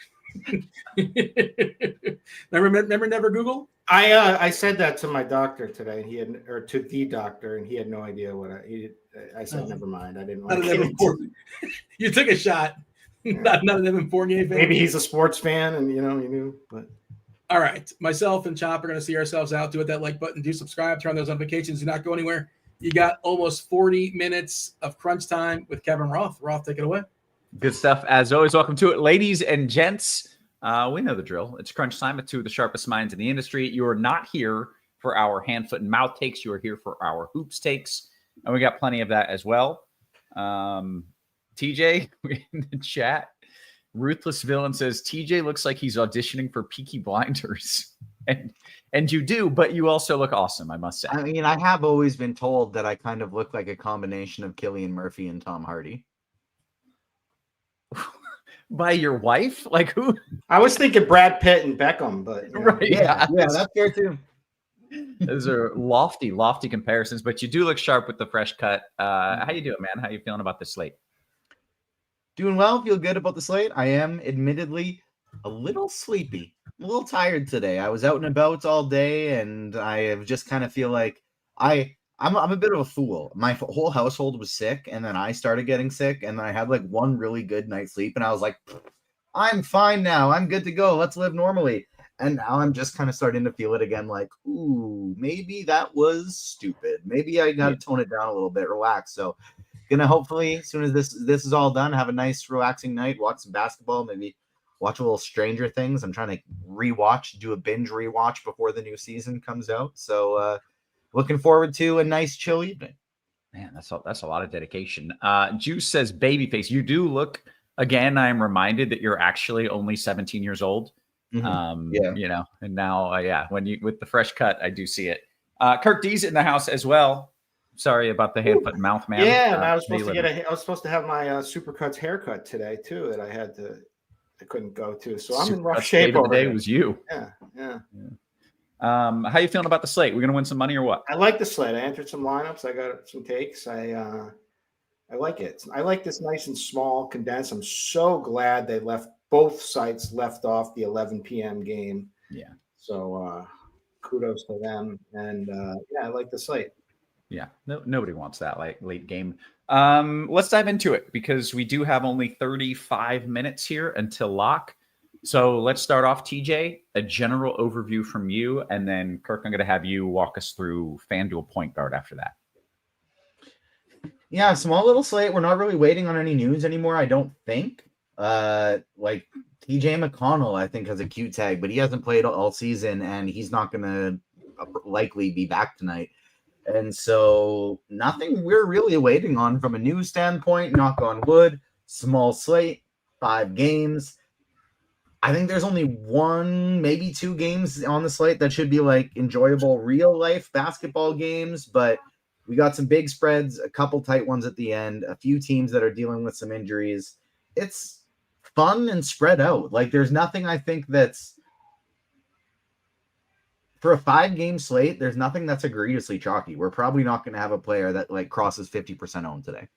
Remember never Google? I said that to my doctor today, and to the doctor, and he had no idea what I said. Never mind. I didn't want to get into it. You took a shot. Not an Evan Fournier fan. Maybe he's a sports fan, and you knew. But all right, myself and Chop are going to see ourselves out. Do hit that like button. Do subscribe. Turn on those notifications. Do not go anywhere. You got almost 40 minutes of crunch time with Kevin Roth. Roth, take it away. Good stuff. As always, welcome to it. Ladies and gents, we know the drill. It's crunch time with two of the sharpest minds in the industry. You are not here for our hand, foot, and mouth takes. You are here for our hoops takes. And we got plenty of that as well. TJ in the chat, Ruthless Villain says, TJ looks like he's auditioning for Peaky Blinders. And you do, but you also look awesome, I must say. I mean, I have always been told that I kind of look like a combination of Cillian Murphy and Tom Hardy. By your wife? Like who? I was thinking Brad Pitt and Beckham, but right. Yeah, that's fair too. Those are lofty comparisons, but you do look sharp with the fresh cut. How you doing, man? How you feeling about the slate? Doing well. Feel good about the slate. I am admittedly a little sleepy. I'm a little tired today. I was out and about all day, and I have just kind of feel like I'm a bit of a fool. My whole household was sick, and then I started getting sick, and then I had like one really good night's sleep, and I was like, I'm fine now. I'm good to go. Let's live normally. And now I'm just kind of starting to feel it again, like, ooh, maybe that was stupid. Maybe I got to tone it down a little bit, relax. So gonna hopefully, as soon as this is all done, have a nice relaxing night, watch some basketball, maybe watch a little Stranger Things. I'm trying to do a binge rewatch before the new season comes out. So looking forward to a nice chill evening. Man, that's a lot of dedication. Juice says, babyface, you do look, again, I'm reminded that you're actually only 17 years old. Yeah. And now, when you with the fresh cut, I do see it. Kirkdiese in the house as well. Sorry about the hand, foot, and mouth, man. Yeah, and I was supposed to have my Supercuts haircut today too. That I couldn't go to, so I'm in rough shape. Over the day was you. Yeah. How you feeling about the slate? We're gonna win some money or what? I like the slate. I entered some lineups. I got some takes. I like it. I like this nice and small, condensed. I'm so glad they both sites left off the 11 p.m. game. Yeah. So kudos to them. And I like the slate. Yeah. Nobody wants that late game. Let's dive into it because we do have only 35 minutes here until lock. So let's start off, TJ, a general overview from you. And then Kirk, I'm going to have you walk us through FanDuel point guard after that. Yeah, small little slate. We're not really waiting on any news anymore, I don't think. Like TJ McConnell, I think, has a cute tag, but he hasn't played all season, and he's not going to likely be back tonight. And so nothing we're really waiting on from a news standpoint, knock on wood, small slate, 5 games. I think there's only 1, maybe 2 games on the slate that should be like enjoyable real life basketball games, but we got some big spreads, a couple tight ones at the end, a few teams that are dealing with some injuries. It's fun and spread out. Like there's nothing I think that's for a 5-game slate. There's nothing that's egregiously chalky. We're probably not going to have a player that like crosses 50% owned today.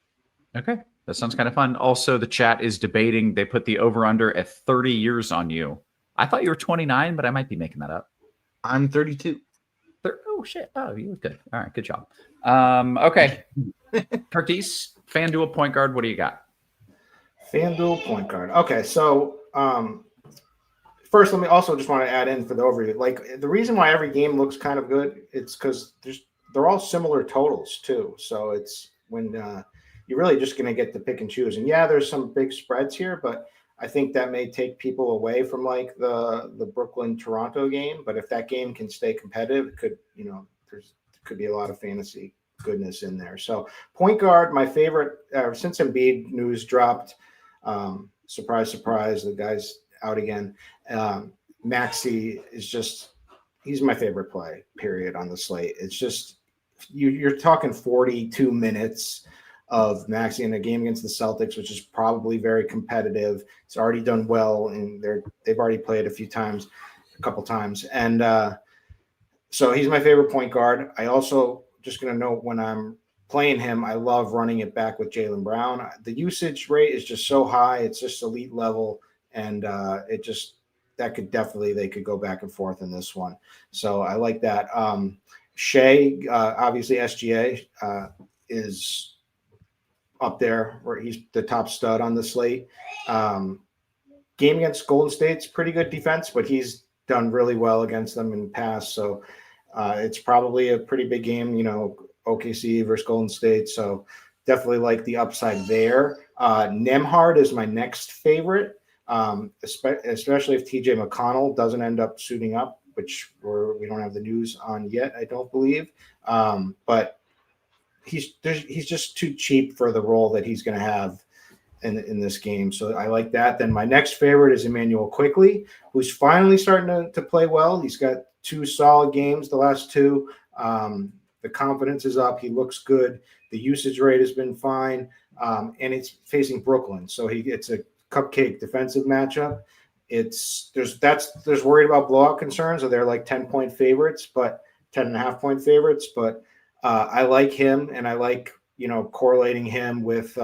Okay. That sounds kind of fun. Also, the chat is debating. They put the over under at 30 years on you. I thought you were 29, but I might be making that up. I'm 32. Oh shit. Oh, you look good. All right. Good job. Okay. Kirkdiese, FanDuel point guard. What do you got? FanDuel point guard. Okay, so first, let me also just want to add in for the overview. Like the reason why every game looks kind of good, it's because they're all similar totals too. So it's when you're really just going to get to pick and choose. And yeah, there's some big spreads here, but I think that may take people away from like the Brooklyn Toronto game. But if that game can stay competitive, it could there could be a lot of fantasy goodness in there. So point guard, my favorite since Embiid news dropped. Surprise, surprise, the guy's out again. Maxey is he's my favorite play, period, on the slate. It's just you're talking 42 minutes of Maxey in a game against the Celtics, which is probably very competitive. It's already done well, and they've already played a couple times. And so he's my favorite point guard. I also just going to note when I'm playing him, I love running it back with Jaylen Brown. The usage rate is just so high. It's just elite level. And they could go back and forth in this one. So I like that. Shea, obviously SGA is up there where he's the top stud on the slate. Game against Golden State's pretty good defense, but he's done really well against them in the past. So it's probably a pretty big game, OKC versus Golden State. So definitely like the upside there. Nembhard is my next favorite, especially if TJ McConnell doesn't end up suiting up, which we don't have the news on yet, I don't believe. But he's just too cheap for the role that he's going to have in this game. So I like that. Then my next favorite is Emmanuel Quickly, who's finally starting to play well. He's got 2 solid games, the last 2. The confidence is up. He looks good. The usage rate has been fine. And it's facing Brooklyn. So it's a cupcake defensive matchup. There's worried about blowout concerns, or they're like 10-point favorites, but 10.5-point favorites. But I like him, and I like, correlating him with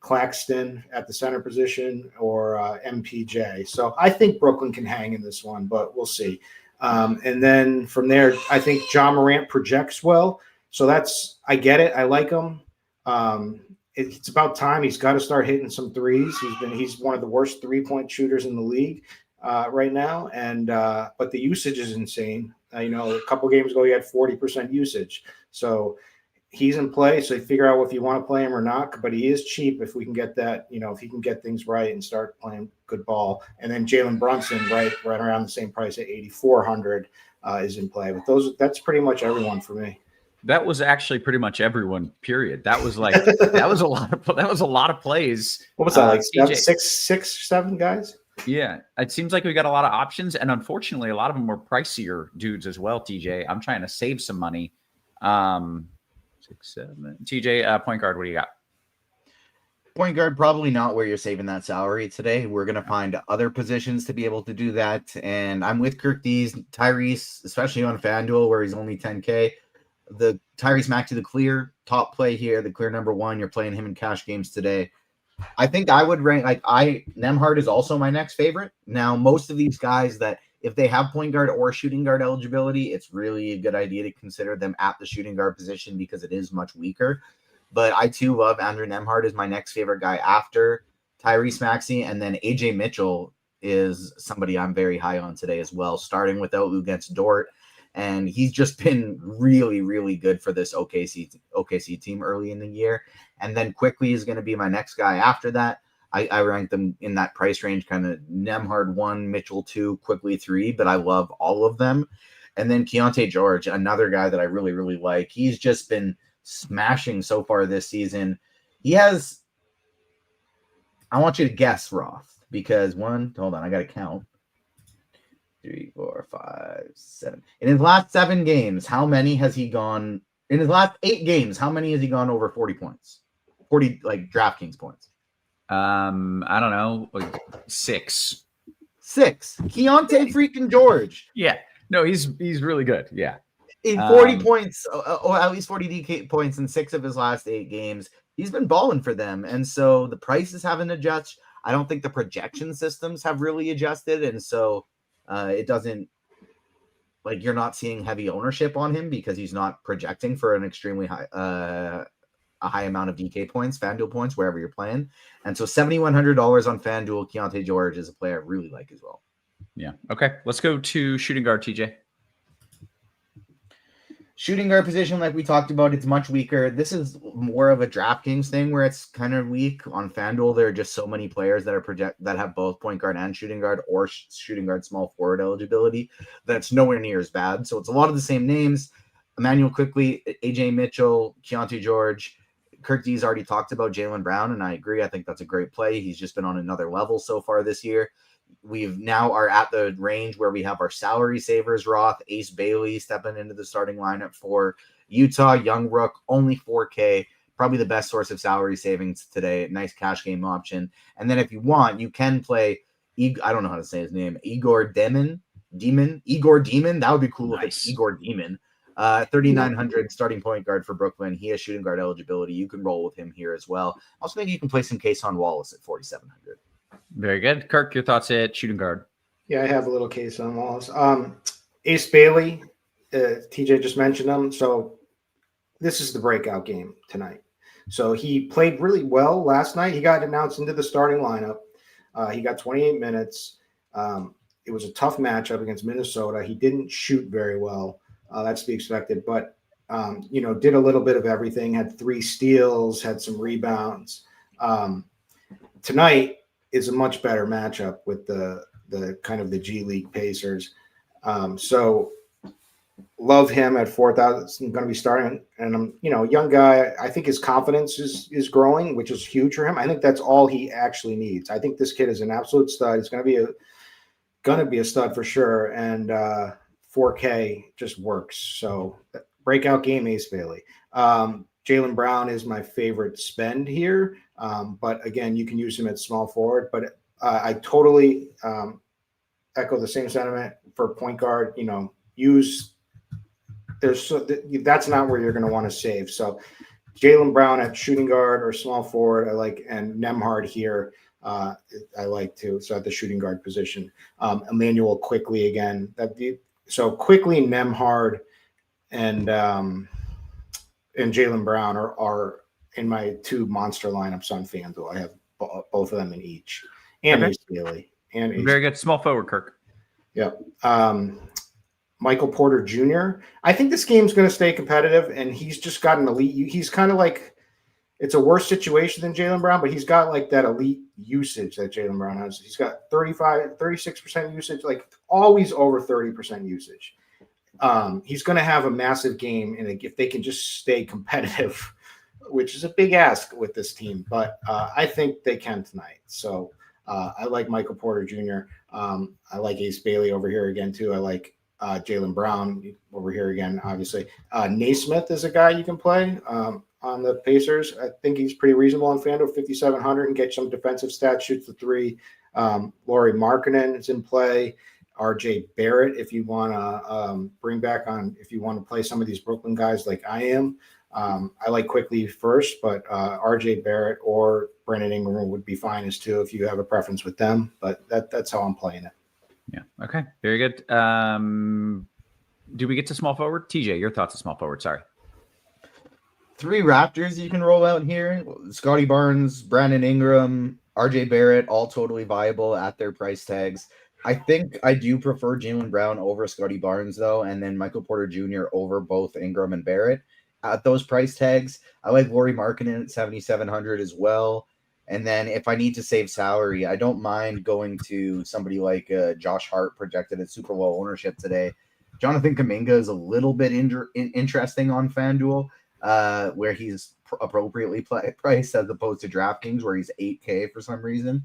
Claxton at the center position or MPJ. So I think Brooklyn can hang in this one, but we'll see. And then from there, I think John Morant projects well. So I get it. I like him. It's about time. He's got to start hitting some threes. He's one of the worst 3-point shooters in the league right now. And but the usage is insane. A couple games ago, he had 40% usage. So he's in play. So you figure out if you want to play him or not. But he is cheap if we can get that. If he can get things right and start playing good ball. And then Jalen Brunson, right around the same price at 8,400 is in play. But that's pretty much everyone for me. That was actually pretty much everyone. Period. That was like that was a lot of plays. What was that, like six, 7 guys? Yeah, it seems like we got a lot of options, and unfortunately, a lot of them were pricier dudes as well. TJ, I'm trying to save some money. 6, 7. TJ, point guard. What do you got? Point guard, probably not where you're saving that salary today. We're going to find other positions to be able to do that. And I'm with Kirkdiese, Tyrese, especially on FanDuel where he's only 10K. The Tyrese Maxey, the clear top play here, the clear number 1. You're playing him in cash games today. I think I would rank Nembhard is also my next favorite. Now, most of these guys that if they have point guard or shooting guard eligibility, it's really a good idea to consider them at the shooting guard position because it is much weaker. But I too love Andrew Nembhard is my next favorite guy after Tyrese Maxey. And then AJ Mitchell is somebody I'm very high on today as well, starting against Dort. And he's just been really, really good for this OKC team early in the year. And then Quickly is going to be my next guy after that. I rank them in that price range, kind of Nembhard 1, Mitchell 2, Quickly 3, but I love all of them. And then Keontae George, another guy that I really, really like. He's just been smashing so far this season. I want you to guess, Roth, because hold on, I got to count. 3, 4, 5, 7. In his last 7 games, how many has he gone? In his last 8 games, how many has he gone over 40 points? 40 like DraftKings points. I don't know, like 6. Keontae freaking George. Yeah, no, he's really good. Yeah, in 40 points, or at least 40 DK points in 6 of his last 8 games. He's been balling for them, and so the prices haven't adjusted. I don't think the projection systems have really adjusted, and so. It doesn't like you're not seeing heavy ownership on him because he's not projecting for an extremely high, a high amount of DK points, FanDuel points, wherever you're playing. And so $7,100 on FanDuel, Keontae George is a player I really like as well. Yeah. Okay. Let's go to shooting guard, TJ. Shooting guard position, like we talked about, it's much weaker. This is more of a DraftKings thing where it's kind of weak. On FanDuel, there are just so many players that have both point guard and shooting guard or shooting guard small forward eligibility that it's nowhere near as bad. So it's a lot of the same names. Emmanuel Quickly, AJ Mitchell, Keontae George. Kirkdiese already talked about Jaylen Brown, and I agree. I think that's a great play. He's just been on another level so far this year. We've now are at the range where we have our salary savers, Roth, Ace Bailey stepping into the starting lineup for Utah, Young Rook, only 4K, probably the best source of salary savings today. Nice cash game option. And then if you want, you can play, I don't know how to say his name, Igor Demon. That would be cool. Nice. If it's Igor Demon. $3,900 starting point guard for Brooklyn. He has shooting guard eligibility. You can roll with him here as well. I also think you can play some Kason Wallace at 4,700. Very good. Kirk, your thoughts at shooting guard? Yeah, I have a little case on Wallace. Ace Bailey, TJ just mentioned him. So this is the breakout game tonight. So he played really well last night. He got announced into the starting lineup. He got 28 minutes. It was a tough matchup against Minnesota. He didn't shoot very well. That's to be expected. But, did a little bit of everything, had 3 steals, had some rebounds. Tonight is a much better matchup with the kind of the G League Pacers. So love him at 4,000. I'm going to be starting, and I'm, a young guy. I think his confidence is growing, which is huge for him. I think that's all he actually needs. I think this kid is an absolute stud. He's going to be a stud for sure. And 4K just works. So breakout game, Ace Bailey. Jaylen Brown is my favorite spend here. But again, you can use him at small forward, but I totally echo the same sentiment for point guard. That's not where you're going to want to save. So Jaylen Brown at shooting guard or small forward, I like, and Nembhard here, I like too. So at the shooting guard position, Emmanuel Quickly again. So Quickly, Nembhard, and Jaylen Brown are in my 2 monster lineups on FanDuel. I have both of them in each, and Ace Bailey. Very good. Small forward, Kirk. Yep. Michael Porter Jr. I think this game's going to stay competitive, and he's just got an elite. He's kind of like, it's a worse situation than Jaylen Brown, but he's got like that elite usage that Jaylen Brown has. He's got 36% usage, like always over 30% usage. He's going to have a massive game, and if they can just stay competitive, which is a big ask with this team, but I think they can tonight. So I like Michael Porter Jr. I like Ace Bailey over here again too. I like Jaylen Brown over here again, obviously. Naismith is a guy you can play on the Pacers. I think he's pretty reasonable on FanDuel, 5,700, and get some defensive stats, shoots the 3. Lauri Markkanen is in play. RJ Barrett, if you want to bring back on, if you want to play some of these Brooklyn guys like I am. I like Quickly first, but RJ Barrett or Brandon Ingram would be fine as too if you have a preference with them. But that's how I'm playing it. Yeah. Okay. Very good. Do we get to small forward? TJ, your thoughts on small forward? Sorry. 3 Raptors you can roll out here. Scotty Barnes, Brandon Ingram, RJ Barrett, all totally viable at their price tags. I think I do prefer Jaylen Brown over Scotty Barnes, though, and then Michael Porter Jr. over both Ingram and Barrett at those price tags. I like Lauri Markkanen at 7,700 as well. And then if I need to save salary, I don't mind going to somebody like Josh Hart, projected at super low ownership today. Jonathan Kuminga is a little bit interesting on FanDuel, where he's appropriately priced as opposed to DraftKings, where he's 8K for some reason.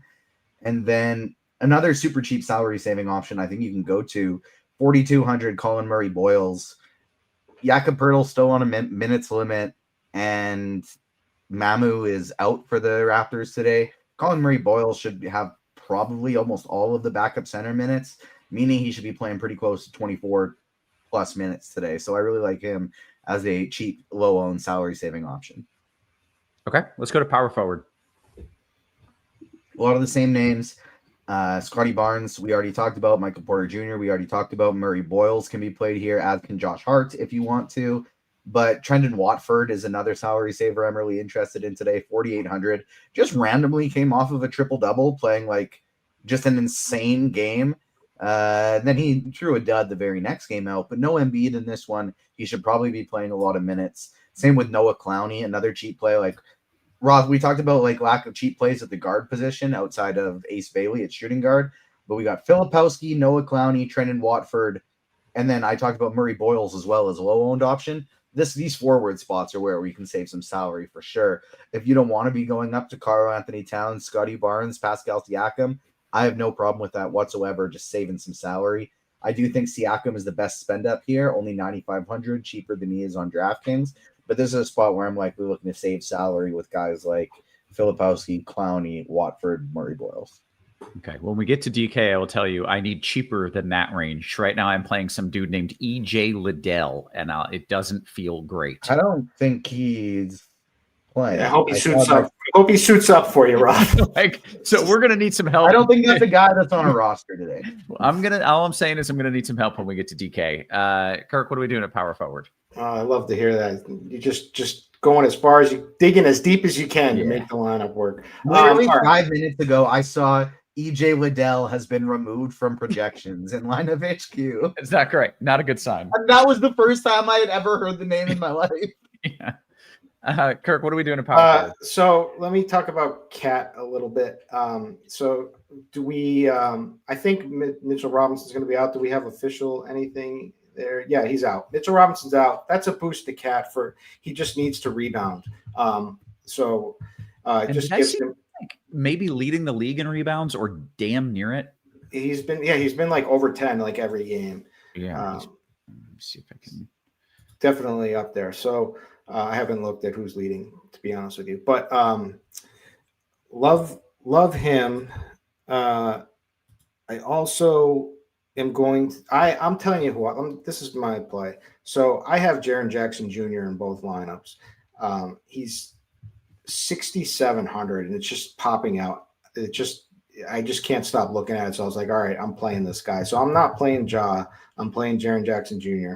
And then another super cheap salary saving option I think you can go to, 4,200 Colin Murray Boyles. Jakob Poeltl's still on a minutes limit, and Mamu is out for the Raptors today. Colin Murray Boyles should have probably almost all of the backup center minutes, meaning he should be playing pretty close to 24 plus minutes today. So I really like him as a cheap, low-owned salary saving option. Okay, let's go to power forward. A lot of the same names. Scotty Barnes, we already talked about. Michael Porter Jr., we already talked about. Murray Boyles can be played here, as can Josh Hart if you want to. But Trendon Watford is another salary saver I'm really interested in today, 4,800. Just randomly came off of a triple-double, playing like just an insane game. Then he drew a dud the very next game out, but no Embiid in this one. He should probably be playing a lot of minutes. Same with Noah Clowney, another cheap play. Like Roth, we talked about like lack of cheap plays at the guard position outside of Ace Bailey at shooting guard, but we got Filipowski, Noah Clowney, Trendon Watford, and then I talked about Murray Boyles as well as a low-owned option. These forward spots are where we can save some salary for sure. If you don't want to be going up to Karl Anthony Towns, Scotty Barnes, Pascal Siakam, I have no problem with that whatsoever, just saving some salary. I do think Siakam is the best spend up here, only 9,500, cheaper than he is on DraftKings. But this is a spot where I'm likely looking to save salary with guys like Filipowski, Clowney, Watford, Murray Boyles. Okay. When we get to DK, I will tell you I need cheaper than that range. Right now, I'm playing some dude named EJ Liddell, and it doesn't feel great. I don't think he's playing. I hope he suits up. I hope he suits up for you, Roth. So we're gonna need some help. I don't think that's a guy that's on a roster today. All I'm saying is I'm gonna need some help when we get to DK. Kirk, what are we doing at power forward? I love to hear that. You just going as far as you digging as deep as you can to make the lineup work. Literally 5 minutes ago, I saw EJ Liddell has been removed from projections in line of HQ. It's not great. Not a good sign. And that was the first time I had ever heard the name in my life. Yeah. Kirk, what are we doing at power forward? So let me talk about Cat a little bit. So do we? I think Mitchell Robinson's going to be out. Do we have official anything there? Yeah, he's out. Mitchell Robinson's out. That's a boost to Cat he just needs to rebound. Just gives him maybe leading the league in rebounds or damn near it. He's been like over 10 like every game. Yeah. Let me see if I can. Definitely up there. So I haven't looked at who's leading, to be honest with you, but love him. I also am I'm telling you this is my play. So I have Jaren Jackson Jr. in both lineups. He's 6,700 and it's just popping out. I just can't stop looking at it. So I was like, all right, I'm playing this guy. So I'm not playing Ja. I'm playing Jaren Jackson Jr.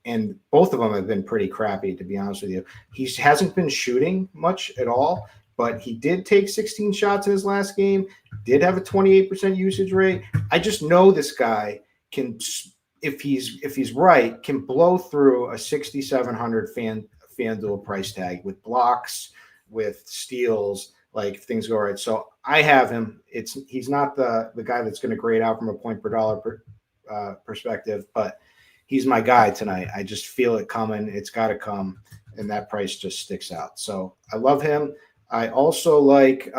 And both of them have been pretty crappy, to be honest with you. He hasn't been shooting much at all, but he did take 16 shots in his last game, did have a 28% usage rate. I just know this guy can, if he's right, can blow through a 6,700 FanDuel price tag with blocks, with steals, like if things go right. So I have him. He's not the guy that's going to grade out from a point per dollar perspective, but he's my guy tonight. I just feel it coming. It's got to come, and that price just sticks out. So I love him. I also like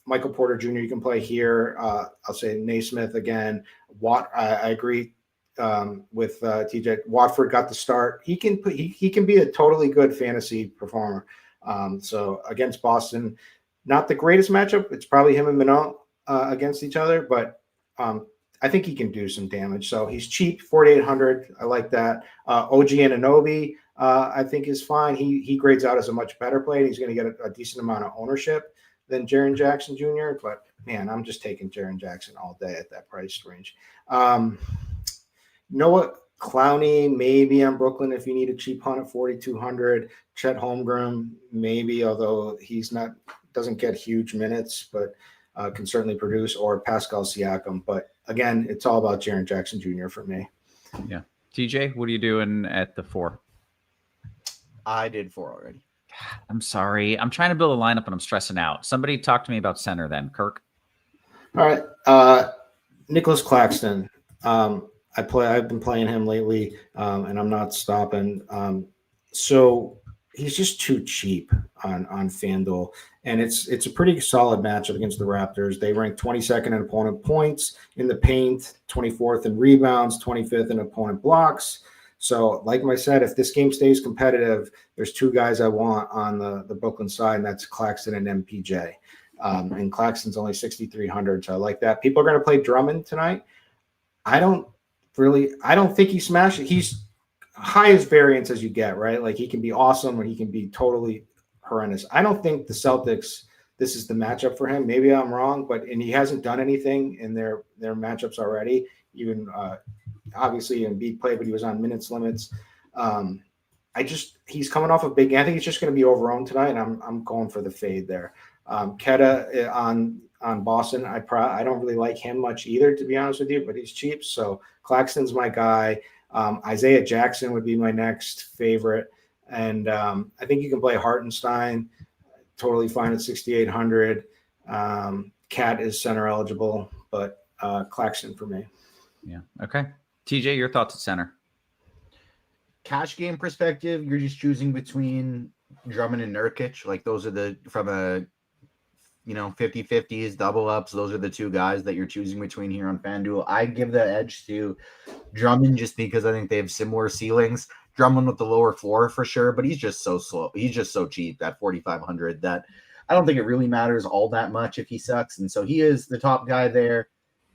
Michael Porter Jr. You can play here. I'll say Naismith again. I agree with TJ. Watford got the start. He can be a totally good fantasy performer. So against Boston, not the greatest matchup. It's probably him and Minot against each other, but I think he can do some damage. So he's cheap, 4,800. I like that. OG Anunoby, I think is fine. He grades out as a much better play. He's going to get a decent amount of ownership than Jaren Jackson Jr. But man, I'm just taking Jaren Jackson all day at that price range. Noah Clowney, maybe on Brooklyn if you need a cheap hunt at 4,200. Chet Holmgren, maybe, although doesn't get huge minutes, but can certainly produce, or Pascal Siakam. But again, it's all about Jaren Jackson Jr. for me. Yeah. TJ, what are you doing at the 4? I did 4 already. I'm sorry. I'm trying to build a lineup and I'm stressing out. Somebody talk to me about center then. Kirk. All right. Nicholas Claxton. I've been playing him lately, and I'm not stopping. So he's just too cheap on FanDuel, and it's a pretty solid matchup against the Raptors. They rank 22nd in opponent points in the paint, 24th in rebounds, 25th in opponent blocks. So, like I said, if this game stays competitive, there's 2 guys I want on the Brooklyn side, and that's Claxton and MPJ. And Claxton's only 6,300, so I like that. People are going to play Drummond tonight. I don't think he smashed it. He's highest variance as you get, right? Like he can be awesome or he can be totally horrendous. I don't think the Celtics, this is the matchup for him. Maybe I'm wrong, and he hasn't done anything in their matchups already. Even obviously Embiid played, but he was on minutes limits. He's coming off a big game. I think he's just going to be overowned tonight, and I'm going for the fade there. Keta on Boston, I don't really like him much either, to be honest with you, but he's cheap. So Claxton's my guy. Isaiah Jackson would be my next favorite. And I think you can play Hartenstein, totally fine at 6,800. Cat is center eligible, but Claxton for me. Yeah. Okay. TJ, your thoughts at center? Cash game perspective, you're just choosing between Drummond and Nurkic. Like those are from a 50-50s, double ups. Those are the 2 guys that you're choosing between here on FanDuel. I give the edge to Drummond just because I think they have similar ceilings. Drummond with the lower floor for sure, but he's just so slow. He's just so cheap at 4,500 that I don't think it really matters all that much if he sucks. And so he is the top guy there.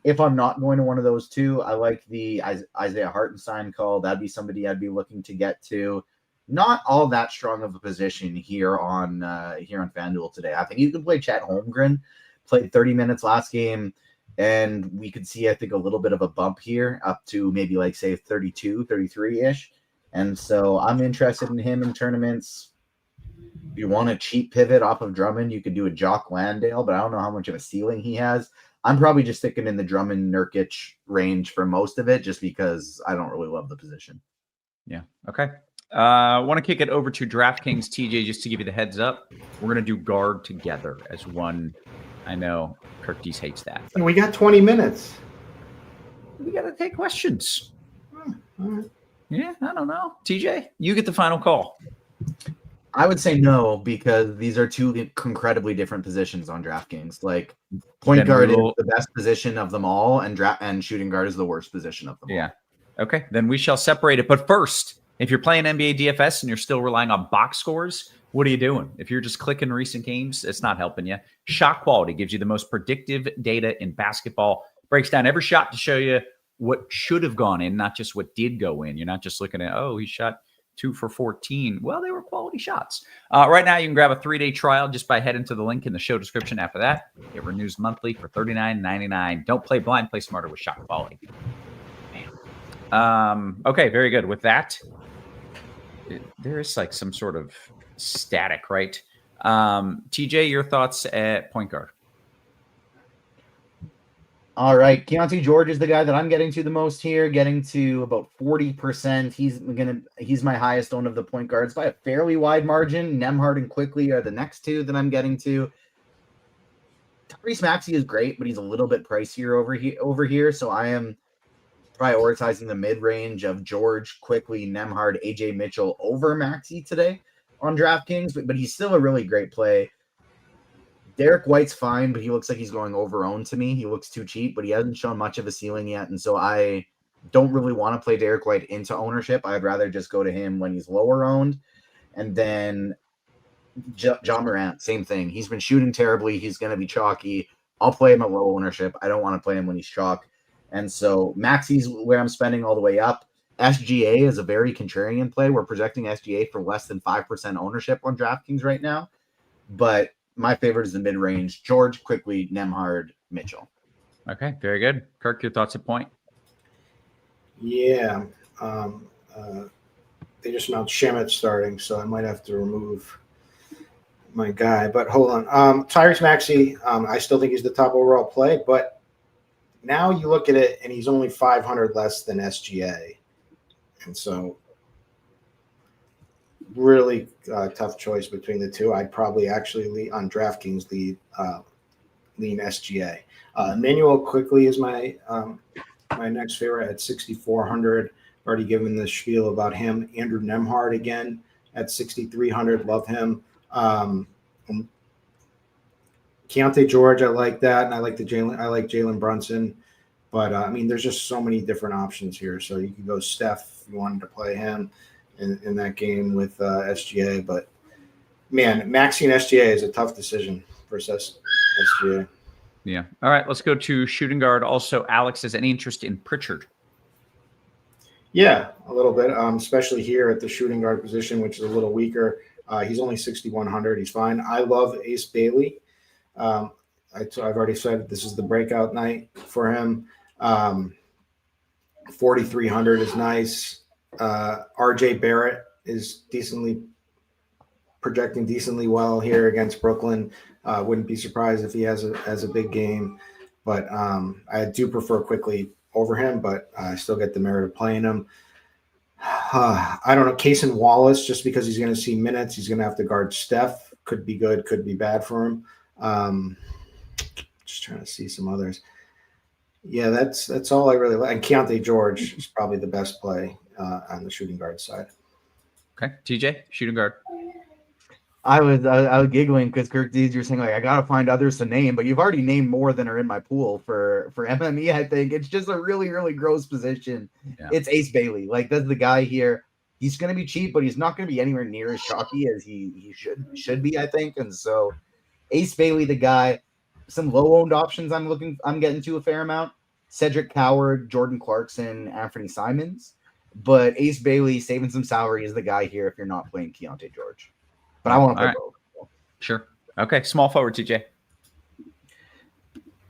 If I'm not going to one of those two, I like the Isaiah Hartenstein call. That'd be somebody I'd be looking to get to. Not all that strong of a position here on FanDuel today. I think you can play Chet Holmgren. Played 30 minutes last game, and we could see, I think, a little bit of a bump here up to maybe like, say, 32, 33-ish. And so I'm interested in him in tournaments. If you want a cheap pivot off of Drummond, you could do a Jock Landale, but I don't know how much of a ceiling he has. I'm probably just sticking in the Drummond Nurkic range for most of it, just because I don't really love the position. Yeah. Okay. I want to kick it over to DraftKings, TJ, just to give you the heads up. We're going to do guard together as one. I know Kirkdiese hates that. And we got 20 minutes. We got to take questions. All right. Yeah, I don't know. TJ, you get the final call. I would say no, because these are two incredibly different positions on DraftKings. Like point guard is the best position of them all, and shooting guard is the worst position of them all. Yeah. Okay, then we shall separate it. But first, if you're playing NBA DFS and you're still relying on box scores, what are you doing? If you're just clicking recent games, it's not helping you. Shot quality gives you the most predictive data in basketball. Breaks down every shot to show you what should have gone in, not just what did go in. You're not just looking at, oh, he shot 2 for 14. Well, they were quality shots. Right now, you can grab a 3-day trial just by heading to the link in the show description. After that, it renews monthly for $39.99. Don't play blind, play smarter with shot quality. Okay, very good. With that, there is like some sort of static, right? TJ, your thoughts at point guard? All right, Keontae George is the guy that I'm getting to the most here, getting to about 40%. He's my highest owned of the point guards by a fairly wide margin. Nembhard and Quickly are the next two that I'm getting to. Tyrese Maxey is great, but he's a little bit pricier over here. So I am prioritizing the mid-range of George, Quickly, Nembhard, AJ Mitchell over Maxey today on DraftKings, but he's still a really great play. Derek White's fine, but he looks like he's going over-owned to me. He looks too cheap, but he hasn't shown much of a ceiling yet, and so I don't really want to play Derek White into ownership. I'd rather just go to him when he's lower-owned. And then John Morant, same thing. He's been shooting terribly. He's going to be chalky. I'll play him at low ownership. I don't want to play him when he's chalk. And so Maxey's where I'm spending all the way up. SGA is a very contrarian play. We're projecting SGA for less than 5% ownership on DraftKings right now. But my favorite is the mid-range. George, Quickly, Nembhard, Mitchell. Okay, very good. Kirk, your thoughts at point? Yeah. They just announced Shamet starting, so I might have to remove my guy. But hold on. Tyrese Maxey, I still think he's the top overall play, but now you look at it, and he's only 500 less than SGA. And so really tough choice between the two. I'd probably actually on DraftKings lean SGA. Emmanuel Quickly is my my next favorite at 6,400. Already given the spiel about him. Andrew Nembhard again at 6,300. Love him. Keontae George, I like that, and I like Jalen Brunson. But I mean, there's just so many different options here. So you can go Steph if you wanted to play him in that game with SGA. But man, Maxey and SGA is a tough decision versus SGA. Yeah. All right, let's go to shooting guard. Also, Alex, has any interest in Pritchard? Yeah, a little bit, especially here at the shooting guard position, which is a little weaker. He's only 6,100. He's fine. I love Ace Bailey. I've already said this is the breakout night for him. 4,300 is nice. RJ Barrett is projecting decently well here against Brooklyn. Wouldn't be surprised if he has a big game, but I do prefer Quickly over him, but I still get the merit of playing him. I don't know. Cason Wallace, just because he's going to see minutes, he's going to have to guard Steph. Could be good, could be bad for him. Just trying to see some others. Yeah, that's all I really like. And Keontae George is probably the best play on the shooting guard side. Okay, TJ, shooting guard. I was giggling because Kirkdiese, you're saying like I gotta find others to name, but you've already named more than are in my pool for MME. I think it's just a really, really gross position. Yeah. It's Ace Bailey. Like that's the guy here. He's gonna be cheap, but he's not gonna be anywhere near as chalky as he should be, I think. And so Ace Bailey, the guy. Some low-owned options I'm getting to a fair amount. Cedric Coward, Jordan Clarkson, Anthony Simons. But Ace Bailey, saving some salary, is the guy here if you're not playing Keontae George. But I want to play both. Sure. Okay, small forward, TJ.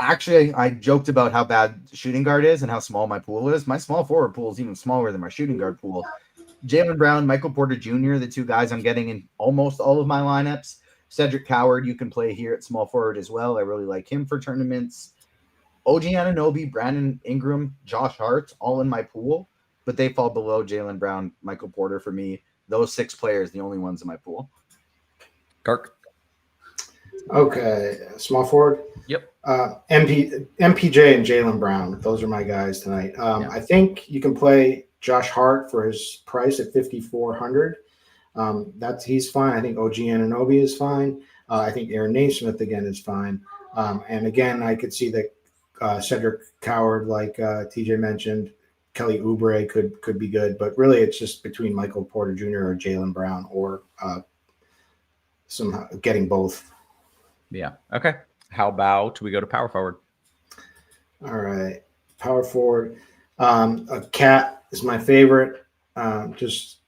Actually, I joked about how bad shooting guard is and how small my pool is. My small forward pool is even smaller than my shooting guard pool. Jaylen Brown, Michael Porter Jr., the two guys I'm getting in almost all of my lineups. Cedric Coward, you can play here at small forward as well. I really like him for tournaments. OG Anunoby, Brandon Ingram, Josh Hart, all in my pool, but they fall below Jaylen Brown, Michael Porter for me. Those 6 players, the only ones in my pool. Kirk. Okay, small forward. Yep. MPJ and Jaylen Brown. Those are my guys tonight. I think you can play Josh Hart for his price at $5,400. He's fine. I think OG Anunoby is fine. I think Aaron Naismith again is fine. And again, I could see that Cedric Coward, like TJ mentioned, Kelly Oubre could be good, but really it's just between Michael Porter Jr. or Jaylen Brown or somehow getting both. Yeah. Okay. How about we go to power forward? All right. Power forward. A Cat is my favorite. Just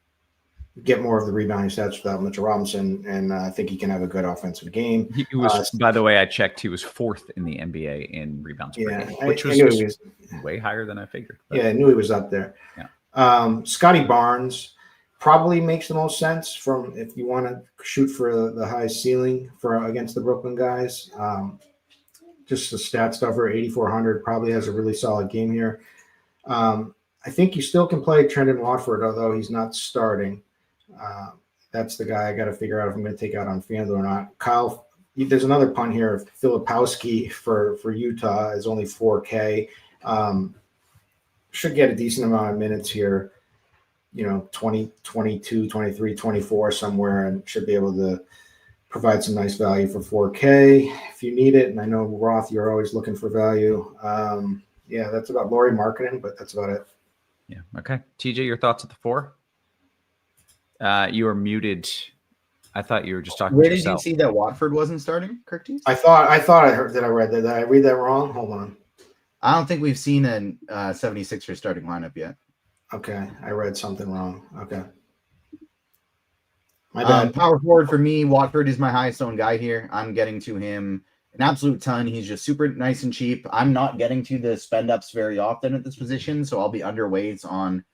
get more of the rebounding stats without Mitchell Robinson, and I think he can have a good offensive game. He was, by the way, I checked. He was 4th in the NBA in rebounds per game, which was way higher than I figured. But. Yeah, I knew he was up there. Yeah. Scotty Barnes probably makes the most sense from if you want to shoot for the high ceiling for against the Brooklyn guys. Just the stat stuffer, 8,400, probably has a really solid game here. I think you still can play Trendon Watford, although he's not starting. That's the guy I got to figure out if I'm going to take out on FanDuel or not. Kyle, there's another punt here. Filipowski for Utah is only 4K. Should get a decent amount of minutes here, 20, 22, 23, 24 somewhere, and should be able to provide some nice value for 4K if you need it. And I know Roth, you're always looking for value. That's about Laurie marketing, but that's about it. Yeah. Okay. TJ, your thoughts at the 4? You are muted. I thought you were just talking. Where to did you see that Watford wasn't starting, Kirkdiese? I thought I heard that. I read that. Did I read that wrong? Hold on. I don't think we've seen a 76er starting lineup yet. Okay, I read something wrong. Okay. My bad. Power forward for me, Watford is my highest owned guy here. I'm getting to him an absolute ton. He's just super nice and cheap. I'm not getting to the spend ups very often at this position, so I'll be underweight on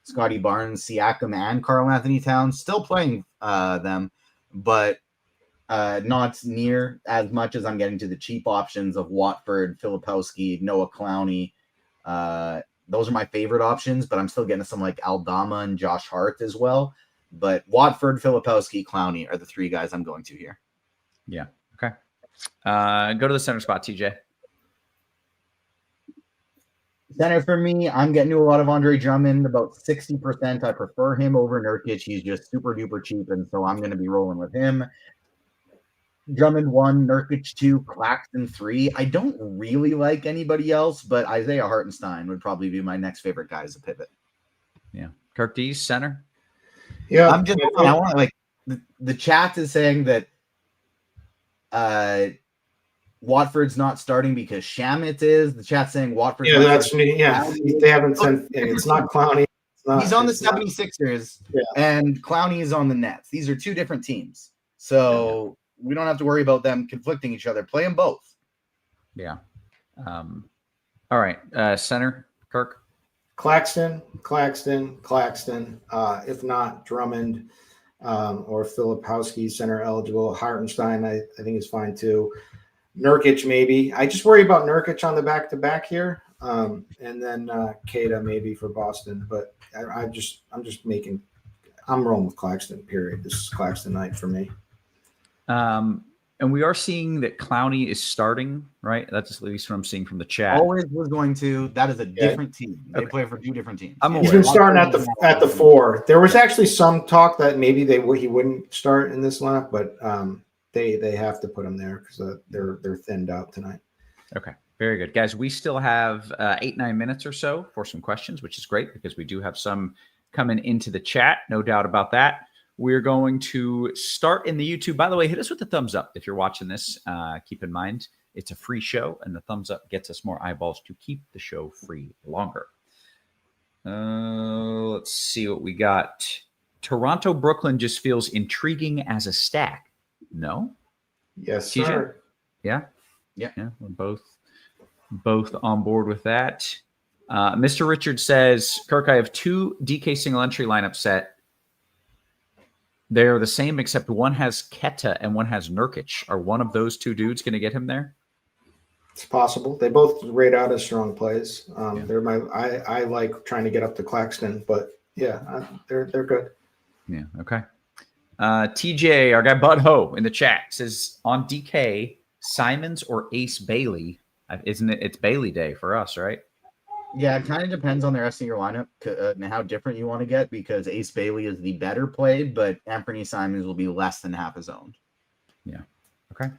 Scotty Barnes, Siakam, and Karl Anthony Towns. Still playing them, but not near as much as I'm getting to the cheap options of Watford, Filipowski, Noah Clowney. Those are my favorite options, but I'm still getting some like Aldama and Josh Hart as well. But Watford, Filipowski, Clowney are the 3 guys I'm going to here. Yeah. Okay. Go to the center spot, TJ. Center for me, I'm getting to a lot of Andre Drummond, about 60%. I prefer him over Nurkic. He's just super duper cheap, and so I'm going to be rolling with him. Drummond 1, Nurkic 2, Claxton 3. I don't really like anybody else, but Isaiah Hartenstein would probably be my next favorite guy as a pivot. Yeah. Kirkdiese, center. Yeah. I want like the chat is saying that Watford's not starting because Shamet is. The chat's saying Watford's not that's me. Yeah. They haven't sent it's not Clowney. He's on the 76ers and Clowney is on the Nets. These are 2 different teams. So we don't have to worry about them conflicting each other. Play them both. Yeah. All right. Center, Kirk. Claxton. If not, Drummond or Filipowski, center eligible. Hartenstein, I think is fine too. Nurkic, maybe. I just worry about Nurkic on the back-to-back here. And then Keita maybe for Boston. But I'm rolling with Claxton, period. This is Claxton night for me. And we are seeing that Clowney is starting, right? That's at least what I'm seeing from the chat. Always was going to. That is a different team. They play for 2 different teams. He's been starting at the 4. There was actually some talk that maybe he wouldn't start in this lineup, but they have to put him there because they're thinned out tonight. Okay, very good, guys. We still have 8-9 minutes or so for some questions, which is great because we do have some coming into the chat. No doubt about that. We're going to start in the YouTube. By the way, hit us with the thumbs up if you're watching this. Keep in mind, it's a free show, and the thumbs up gets us more eyeballs to keep the show free longer. Let's see what we got. Toronto, Brooklyn just feels intriguing as a stack. No? Yes, TJ? sir. Yeah? Yeah, we're both on board with that. Mr. Richard says, Kirk, I have 2 DK single entry lineups set. They're the same, except one has Keta and one has Nurkic. Are one of those 2 dudes going to get him there? It's possible. They both rate out as strong plays. They're I like trying to get up to Claxton, but yeah, they're good. Yeah. Okay. TJ, our guy Bud Ho in the chat says on DK, Simons or Ace Bailey. Isn't it? It's Bailey day for us, right? Yeah, it kind of depends on the rest of your lineup and how different you want to get, because Ace Bailey is the better play, but Anthony Simons will be less than half his owned. Yeah. Okay.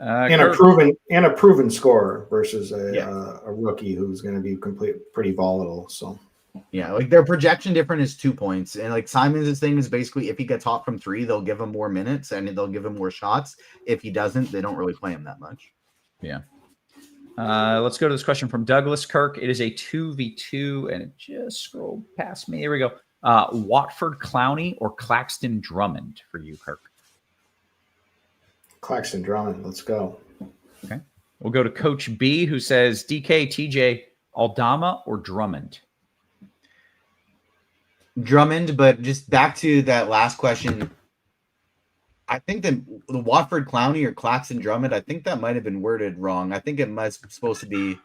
And a proven scorer versus a rookie who's going to be pretty volatile. So yeah, like their projection difference is 2 points, and like Simons' thing is basically if he gets hot from 3, they'll give him more minutes and they'll give him more shots. If he doesn't, they don't really play him that much. Yeah. Let's go to this question from Douglas Kirk. It is a 2v2, and it just scrolled past me. Here we go. Watford Clowney or Claxton Drummond for you, Kirk? Claxton Drummond, let's go. Okay. We'll go to Coach B, who says DK, TJ, Aldama or Drummond? Drummond, but just back to that last question. I think that the Watford Clowney or Claxton Drummond, I think that might have been worded wrong. I think it was supposed to be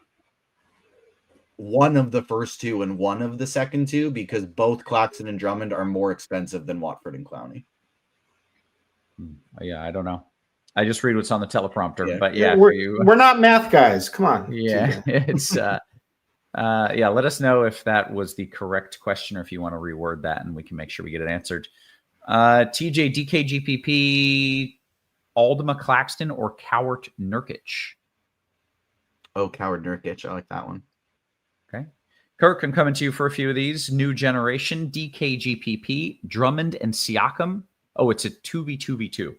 one of the first 2 and one of the second 2, because both Claxton and Drummond are more expensive than Watford and Clowney. Yeah, I don't know. I just read what's on the teleprompter, but we're not math guys. Come on. Yeah, it's let us know if that was the correct question or if you want to reword that, and we can make sure we get it answered. TJ, DKGPP, Aldama Claxton or Cowart Nurkic? Oh, Cowart Nurkic. I like that one. Okay. Kirk, I'm coming to you for a few of these. New generation, DKGPP, Drummond and Siakam. Oh, it's a 2v2v2.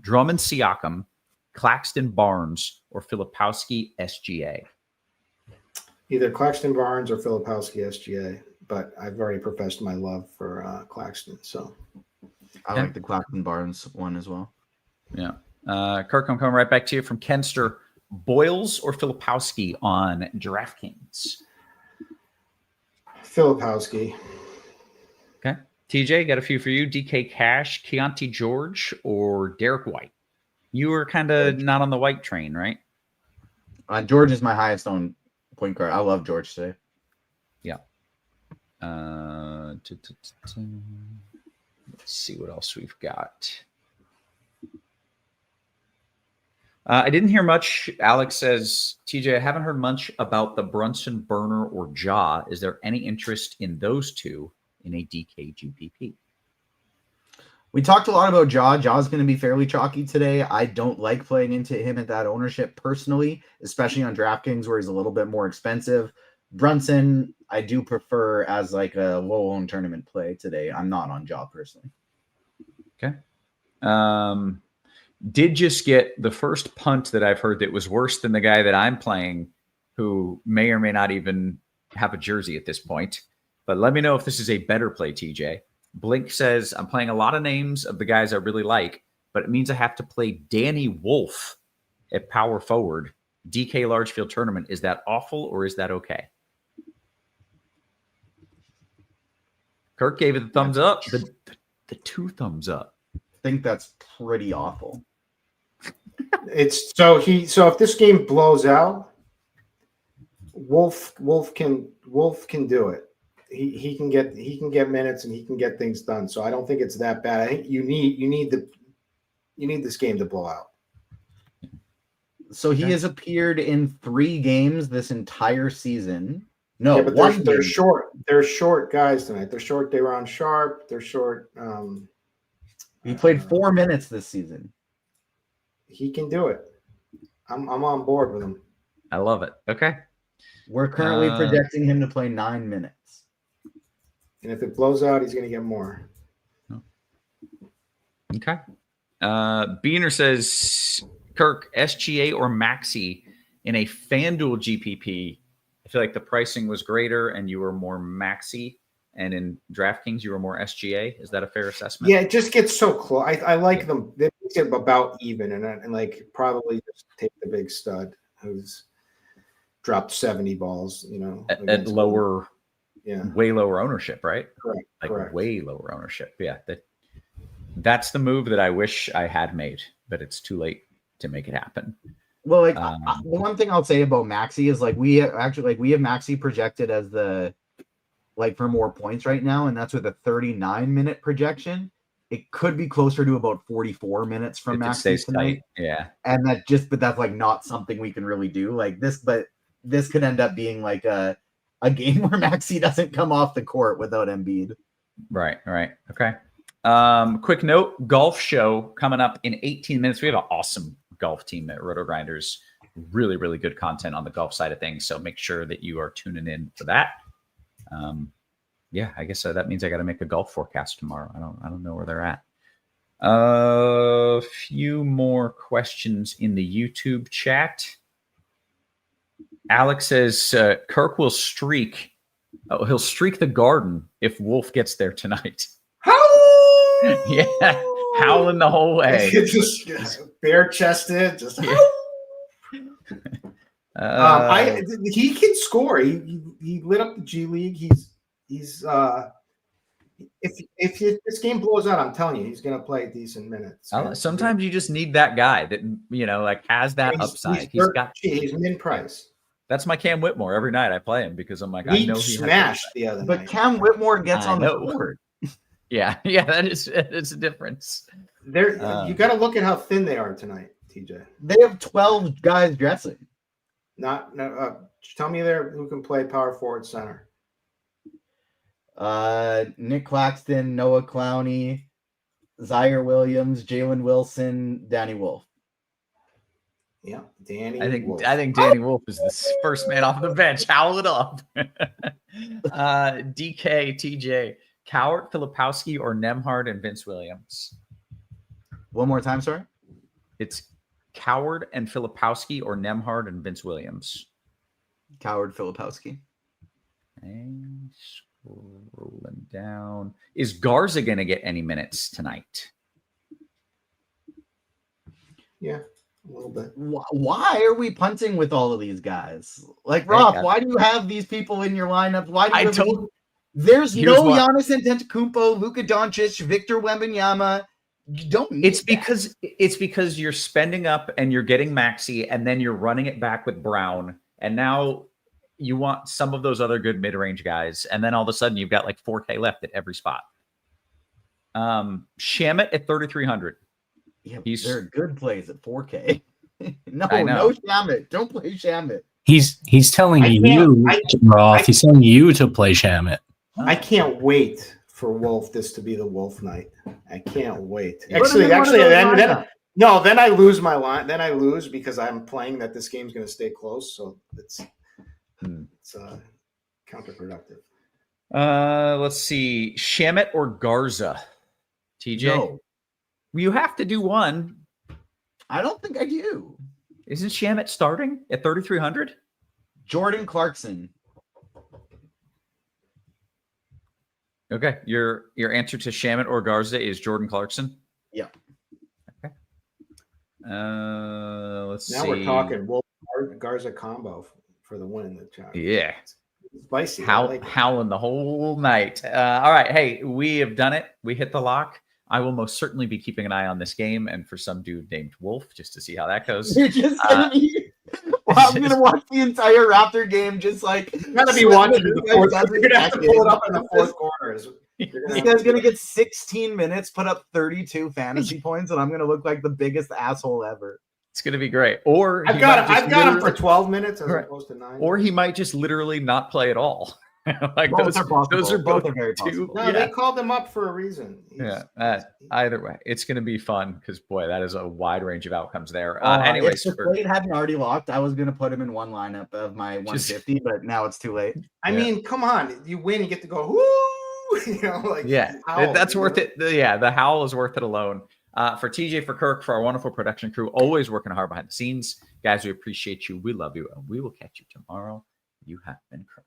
Drummond, Siakam, Claxton Barnes, or Filipowski SGA? Either Claxton Barnes or Filipowski SGA, but I've already professed my love for Claxton, so... I like the Claxton Barnes one as well. Yeah. Kirk, I'm coming right back to you from Kenster. Boyles or Filipowski on DraftKings? Filipowski. Okay. TJ, got a few for you. DK Cash, Keontae George, or Derek White? You were kind of not on the White train, right? George is my highest owned point guard. I love George today. Yeah. Let's see what else we've got. I didn't hear much. Alex says, TJ, I haven't heard much about the Brunson, Burner, or Ja. Is there any interest in those 2 in a DK GPP? We talked a lot about Ja. Ja's going to be fairly chalky today. I don't like playing into him at that ownership personally, especially on DraftKings where he's a little bit more expensive. Brunson, I do prefer as like a low-owned tournament play today. I'm not on Ja personally. Okay. Did just get the first punt that I've heard that was worse than the guy that I'm playing, who may or may not even have a jersey at this point. But let me know if this is a better play, TJ. Blink says, I'm playing a lot of names of the guys I really like, but it means I have to play Danny Wolf at power forward. DK large field tournament. Is that awful or is that okay? Kirk gave it the thumbs up. The 2 thumbs up. I think that's pretty awful. So if this game blows out, Wolf can do it. He can get minutes and he can get things done. So I don't think it's that bad. I think you need this game to blow out. So he has appeared in 3 games this entire season. No, yeah, but they're short. They're short guys tonight. They're short. They were on Sharp. They're short. He played 4 minutes this season. He can do it. I'm on board with him. I love it. Okay. We're currently projecting him to play 9 minutes. And if it blows out, he's going to get more. Okay. Beaner says, Kirk, SGA or Maxi in a FanDuel GPP. I feel like the pricing was greater and you were more Maxi. And in DraftKings, you were more SGA. Is that a fair assessment? Yeah, it just gets so close. I like them. They get about even, and like probably just take the big stud who's dropped 70 balls, at lower, way lower ownership, right? Correct. Like correct. way lower ownership. Yeah, that's the move that I wish I had made, but it's too late to make it happen. Well, like the one thing I'll say about Maxi is like we have Maxi projected as the for more points right now, and that's with a 39-minute projection. It could be closer to about 44 minutes from Maxi tonight. Yeah, and but that's like not something we can really do like this. But this could end up being like a game where Maxi doesn't come off the court without Embiid. Right. Okay. Quick note: golf show coming up in 18 minutes. We have an awesome golf team at RotoGrinders. Really, really good content on the golf side of things. So make sure that you are tuning in for that. I guess that means I got to make a golf forecast tomorrow. I don't know where they're at. A few more questions in the YouTube chat. Alex says Kirk will streak. Oh, he'll streak the Garden if Wolf gets there tonight. Yeah, howling the whole way. just bare chested. Just. Yeah. He can score. He lit up the G League. He's if this game blows out, I'm telling you, he's going to play decent minutes. Sometimes you just need that guy that has that upside. He's min price. That's my Cam Whitmore. Every night I play him because I'm like, I know he smashed the other night. But Cam Whitmore gets on the court. Yeah, it's a difference. You got to look at how thin they are tonight, TJ. They have 12 guys dressing. Tell me who can play power forward center. Nick Claxton, Noah Clowney, Zaire Williams, Jalen Wilson, Danny Wolf. Yeah, Danny. I think Danny Wolf is the first man off the bench. Howl it up. DK, TJ, Cowart, Filipowski, or Nembhard and Vince Williams. One more time, sorry. It's Coward and Filipowski or Nembhard and Vince Williams. Coward, Filipowski. And scrolling down. Is Garza going to get any minutes tonight? Yeah, a little bit. Why are we punting with all of these guys? Like, Roth, why do you have these people in your lineup? Why do you There's no Giannis Antetokounmpo, Luka Doncic, Victor Wembanyama. You don't need it's because you're spending up and you're getting Maxi and then you're running it back with Brown. And now you want some of those other good mid-range guys. And then all of a sudden you've got like 4K left at every spot. Shamet at 3,300. Yeah, they're good plays at 4K. No Shamet. Don't play Shamet. He's telling you, Roth. He's telling you to play Shamet. I can't wait for Wolf this to be the Wolf night. I can't wait. Actually, then I lose my line. Then I lose because I'm playing that this game's going to stay close. So it's counterproductive. Let's see, Shamet or Garza, TJ. No. You have to do one. I don't think I do. Isn't Shamet starting at 3,300? Jordan Clarkson. Okay, your answer to Shamet or Garza is Jordan Clarkson? Yeah. Okay. Let's see. Now we're talking Wolf Garza combo for the win in the chat. Yeah. It's spicy. Howling the whole night. All right. Hey, we have done it. We hit the lock. I will most certainly be keeping an eye on this game and for some dude named Wolf just to see how that goes. You're just gonna be I'm gonna watch the entire Raptor game just like you're gonna be watching the fourth. You're gonna have to pull it up in the fourth quarter. This guy's gonna get 16 minutes, put up 32 fantasy points, and I'm gonna look like the biggest asshole ever. It's gonna be great. Or I've got him for 12 minutes as opposed to 9. Or he might just literally not play at all. Like those are both very possible. No, they called him up for a reason. Either way, it's going to be fun because boy, that is a wide range of outcomes there. Anyways, if the Slate hadn't already locked, I was going to put him in one lineup of my 150, but now it's too late. I mean, come on, you win, you get to go woo. That's worth it. Yeah, the howl is worth it alone. For TJ, for Kirk, for our wonderful production crew, always working hard behind the scenes. Guys, we appreciate you. We love you. And we will catch you tomorrow. You have been Kirk.